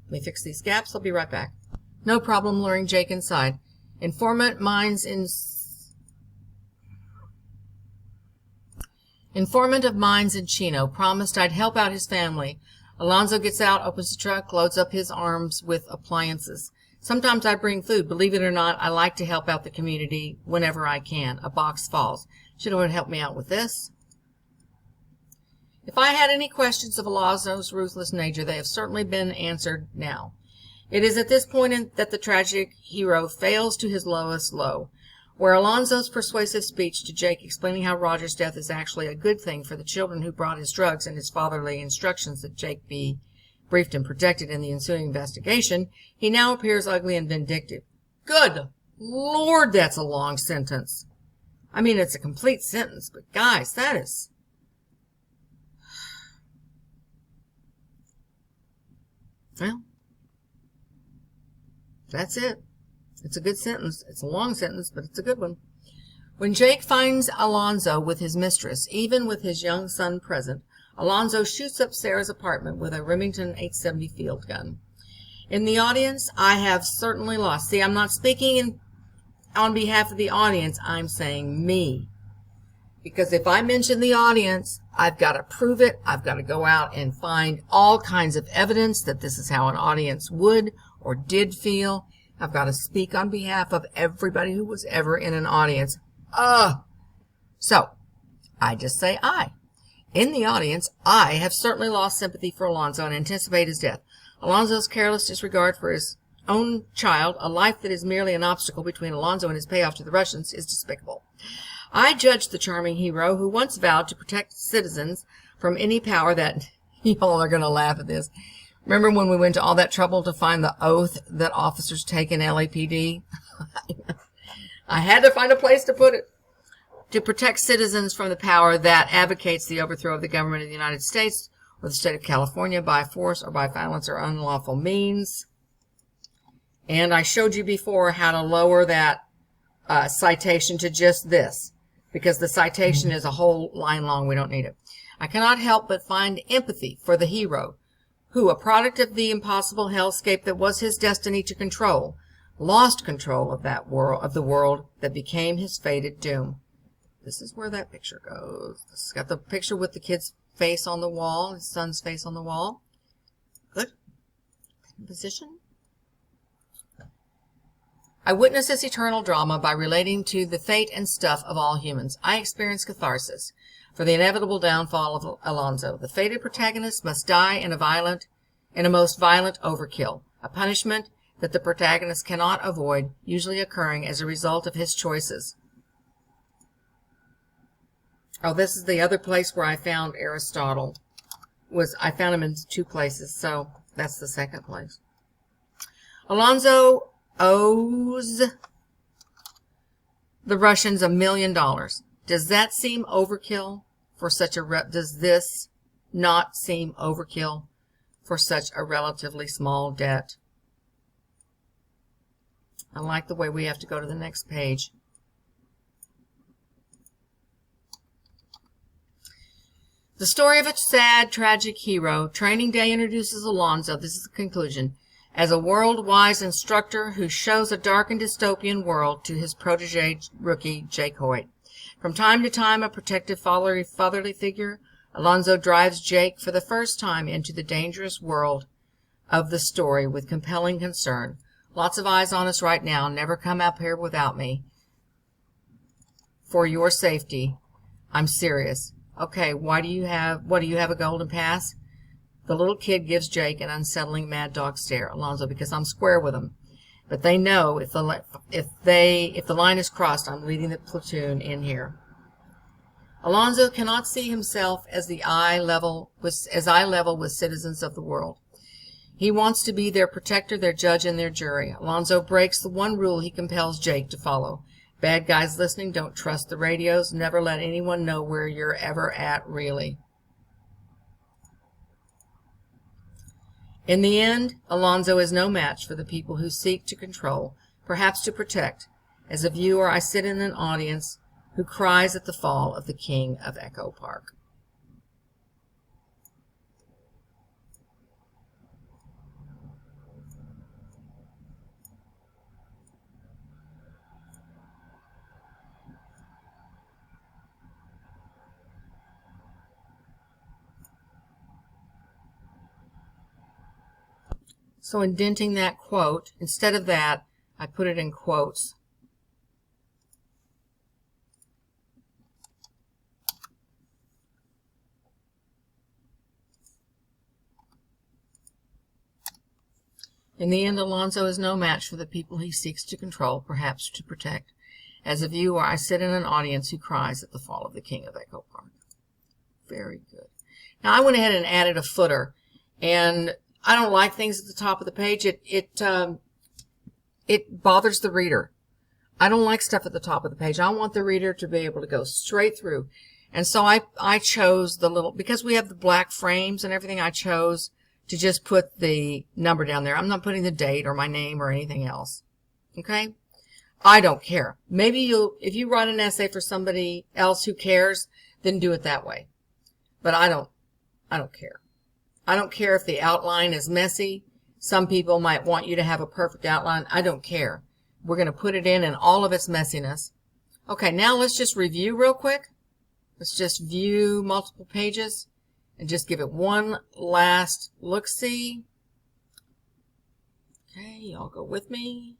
Let me fix these gaps. I'll be right back. No problem luring Jake inside. Informant of Mines in Chino promised I'd help out his family. Alonzo gets out, opens the truck, loads up his arms with appliances. Sometimes I bring food. Believe it or not, I like to help out the community whenever I can. A box falls. Should have helped me out with this. If I had any questions of Alonzo's ruthless nature, they have certainly been answered now. It is at this point that the tragic hero fails to his lowest low, where Alonzo's persuasive speech to Jake explaining how Roger's death is actually a good thing for the children who brought his drugs and his fatherly instructions that Jake be briefed and protected in the ensuing investigation, he now appears ugly and vindictive. Good Lord, that's a long sentence. I mean, it's a complete sentence, but guys, that is... Well, that's it. It's a good sentence. It's a long sentence, but it's a good one. When Jake finds Alonzo with his mistress, even with his young son present, Alonzo shoots up Sarah's apartment with a Remington 870 field gun. In the audience, I have certainly lost. See, I'm not speaking on behalf of the audience. I'm saying me. Because if I mention the audience, I've got to prove it. I've got to go out and find all kinds of evidence that this is how an audience would or did feel. I've got to speak on behalf of everybody who was ever in an audience. So, I just say I. In the audience, I have certainly lost sympathy for Alonzo and anticipate his death. Alonzo's careless disregard for his own child, a life that is merely an obstacle between Alonzo and his payoff to the Russians, is despicable. I judge the charming hero who once vowed to protect citizens from any power that... Y'all are going to laugh at this. Remember when we went to all that trouble to find the oath that officers take in LAPD? I had to find a place to put it. To protect citizens from the power that advocates the overthrow of the government of the United States or the state of California by force or by violence or unlawful means. And I showed you before how to lower that citation to just this, because the citation is a whole line long. We don't need it. I cannot help but find empathy for the hero, who, a product of the impossible hellscape that was his destiny to control, lost control of that world, of the world that became his fated doom. This is where that picture goes. This has got the picture with the kid's face on the wall, his son's face on the wall. Good. Position. I witness this eternal drama by relating to the fate and stuff of all humans. I experience catharsis for the inevitable downfall of Alonzo. The fated protagonist must die in a most violent overkill, a punishment that the protagonist cannot avoid, usually occurring as a result of his choices. Oh, this is the other place where I found Aristotle. I found him in two places, so that's the second place. Alonzo owes the Russians $1 million. Does that seem overkill for such a does this not seem overkill for such a relatively small debt? I like the way we have to go to the next page. The story of a sad, tragic hero. Training Day introduces Alonzo, this is the conclusion, as a world-wise instructor who shows a dark and dystopian world to his protege rookie, Jake Hoyt. From time to time, a protective fatherly figure, Alonzo drives Jake for the first time into the dangerous world of the story with compelling concern. Lots of eyes on us right now. Never come up here without me. For your safety, I'm serious. Okay, what do you have a golden pass? The little kid gives Jake an unsettling mad dog stare. Alonzo, because I'm square with him. But they know if the line is crossed, I'm leading the platoon in here. Alonzo cannot see himself as eye level with citizens of the world. He wants to be their protector, their judge, and their jury. Alonzo breaks the one rule he compels Jake to follow. Bad guys listening, don't trust the radios. Never let anyone know where you're ever at, really. In the end, Alonzo is no match for the people who seek to control, perhaps to protect. As a viewer, I sit in an audience who cries at the fall of the king of Echo Park. So indenting that quote, instead of that, I put it in quotes. In the end, Alonzo is no match for the people he seeks to control, perhaps to protect. As a viewer, I sit in an audience who cries at the fall of the king of Echo Park. Very good. Now, I went ahead and added a footer, and I don't like things at the top of the page. It bothers the reader. I don't like stuff at the top of the page. I want the reader to be able to go straight through. And so I chose the little, because we have the black frames and everything, I chose to just put the number down there. I'm not putting the date or my name or anything else. Okay? I don't care. Maybe if you write an essay for somebody else who cares, then do it that way. But I don't care. I don't care if the outline is messy. Some people might want you to have a perfect outline. I don't care. We're going to put it in all of its messiness. Okay, now let's just review real quick. Let's just view multiple pages and just give it one last look-see. Okay, y'all go with me.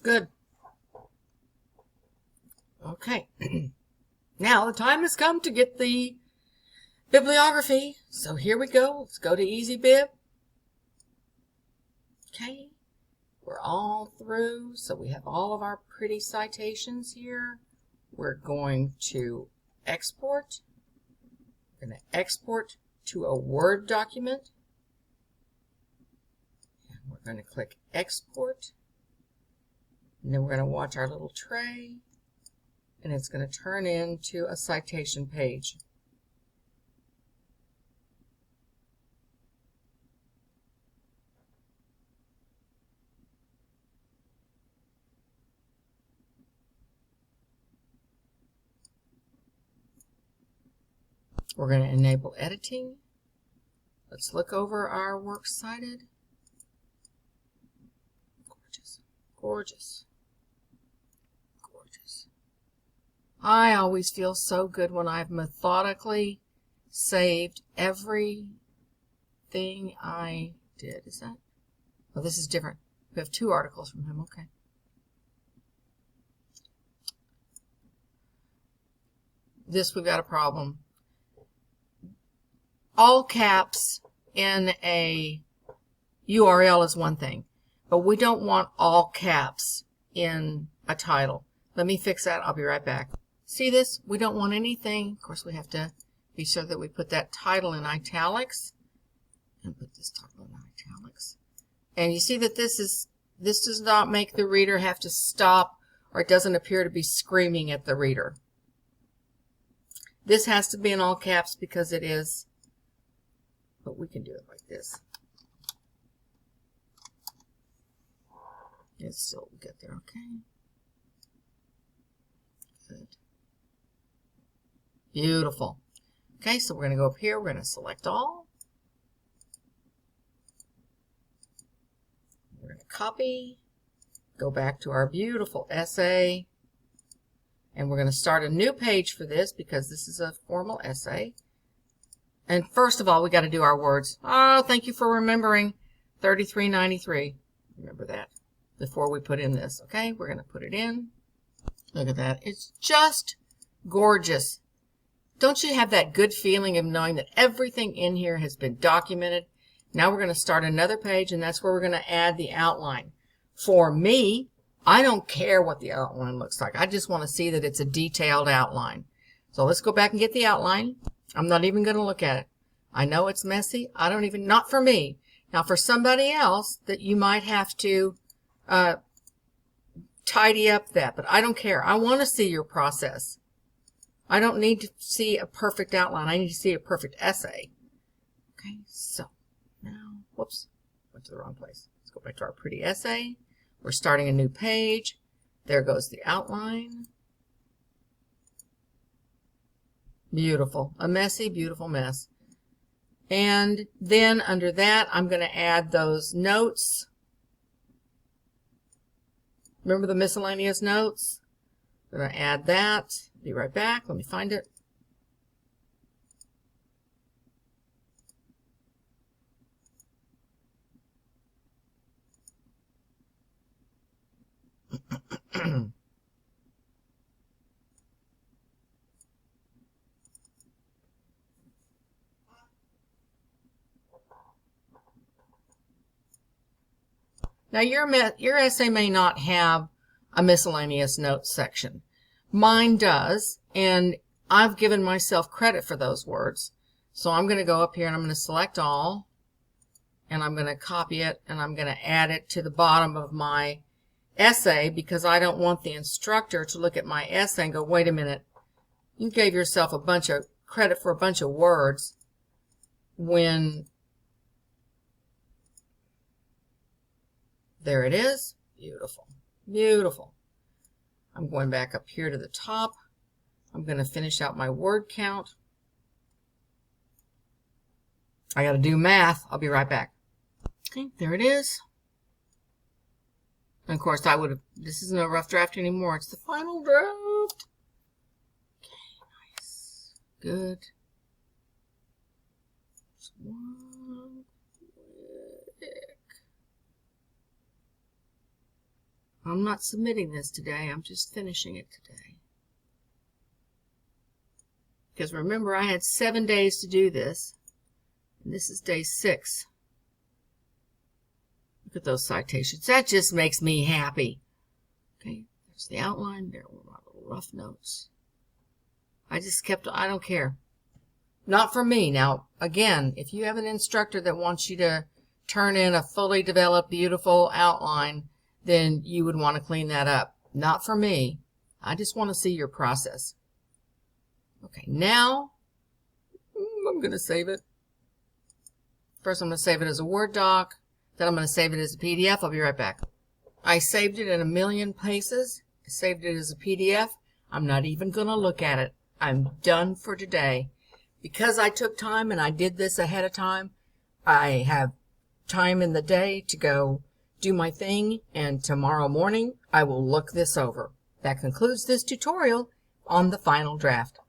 good. Okay. Now the time has come to get the bibliography. So here we go. Let's go to Easy Bib. Okay. We're all through. So we have all of our pretty citations here. We're going to export. We're going to export to a Word document. And we're going to click Export. And then we're going to watch our little tray. And it's going to turn into a citation page. We're going to enable editing. Let's look over our works cited. Gorgeous, gorgeous, gorgeous. I always feel so good when I've methodically saved everything I did. Is that? Oh, this is different. We have 2 articles from him. Okay. This, we've got a problem. All caps in a URL is one thing, but we don't want all caps in a title. Let me fix that. I'll be right back. See this? We don't want anything. Of course, we have to be sure that we put that title in italics. And put this title in italics. And you see that this does not make the reader have to stop, or it doesn't appear to be screaming at the reader. This has to be in all caps because it is, but we can do it like this. It's still get there, okay? Good. Beautiful. Okay, so we're going to go up here. We're going to select all. We're going to copy, go back to our beautiful essay, and we're going to start a new page for this because this is a formal essay. And first of all, we got to do our words. Oh, thank you for remembering 3393. Remember that before we put in this. Okay, we're going to put it in. Look at that. It's just gorgeous. Don't you have that good feeling of knowing that everything in here has been documented? Now we're going to start another page, and that's where we're going to add the outline. For me, I don't care what the outline looks like. I just want to see that it's a detailed outline. So let's go back and get the outline. I'm not even going to look at it. I know it's messy. I don't even, not for me. Now for somebody else that you might have to tidy up that, but I don't care. I want to see your process. I don't need to see a perfect outline. I need to see a perfect essay. Okay, so now, whoops, went to the wrong place. Let's go back to our pretty essay. We're starting a new page. There goes the outline. Beautiful. A messy, beautiful mess. And then under that, I'm going to add those notes. Remember the miscellaneous notes? I'm going to add that. Be right back. Let me find it. Now your essay may not have a miscellaneous notes section. Mine does, and I've given myself credit for those words. So I'm going to go up here and I'm going to select all, and I'm going to copy it, and I'm going to add it to the bottom of my essay because I don't want the instructor to look at my essay and go, wait a minute, you gave yourself a bunch of credit for a bunch of words when there it is. Beautiful. Beautiful. I'm going back up here to the top. I'm going to finish out my word count. I got to do math. I'll be right back. Okay, there it is. And of course, this isn't a rough draft anymore. It's the final draft. Okay, nice. Good. Just one quick. I'm not submitting this today. I'm just finishing it today. Because remember, I had 7 days to do this. And this is day 6. Look at those citations. That just makes me happy. Okay, there's the outline. There were my little rough notes. I don't care. Not for me. Now, again, if you have an instructor that wants you to turn in a fully developed, beautiful outline, then you would want to clean that up. Not for me. I just want to see your process. Okay, now I'm going to save it. First, I'm going to save it as a Word doc. Then I'm going to save it as a PDF. I'll be right back. I saved it in a million places. I saved it as a PDF. I'm not even going to look at it. I'm done for today. Because I took time and I did this ahead of time, I have time in the day to go do my thing, and tomorrow morning I will look this over. That concludes this tutorial on the final draft.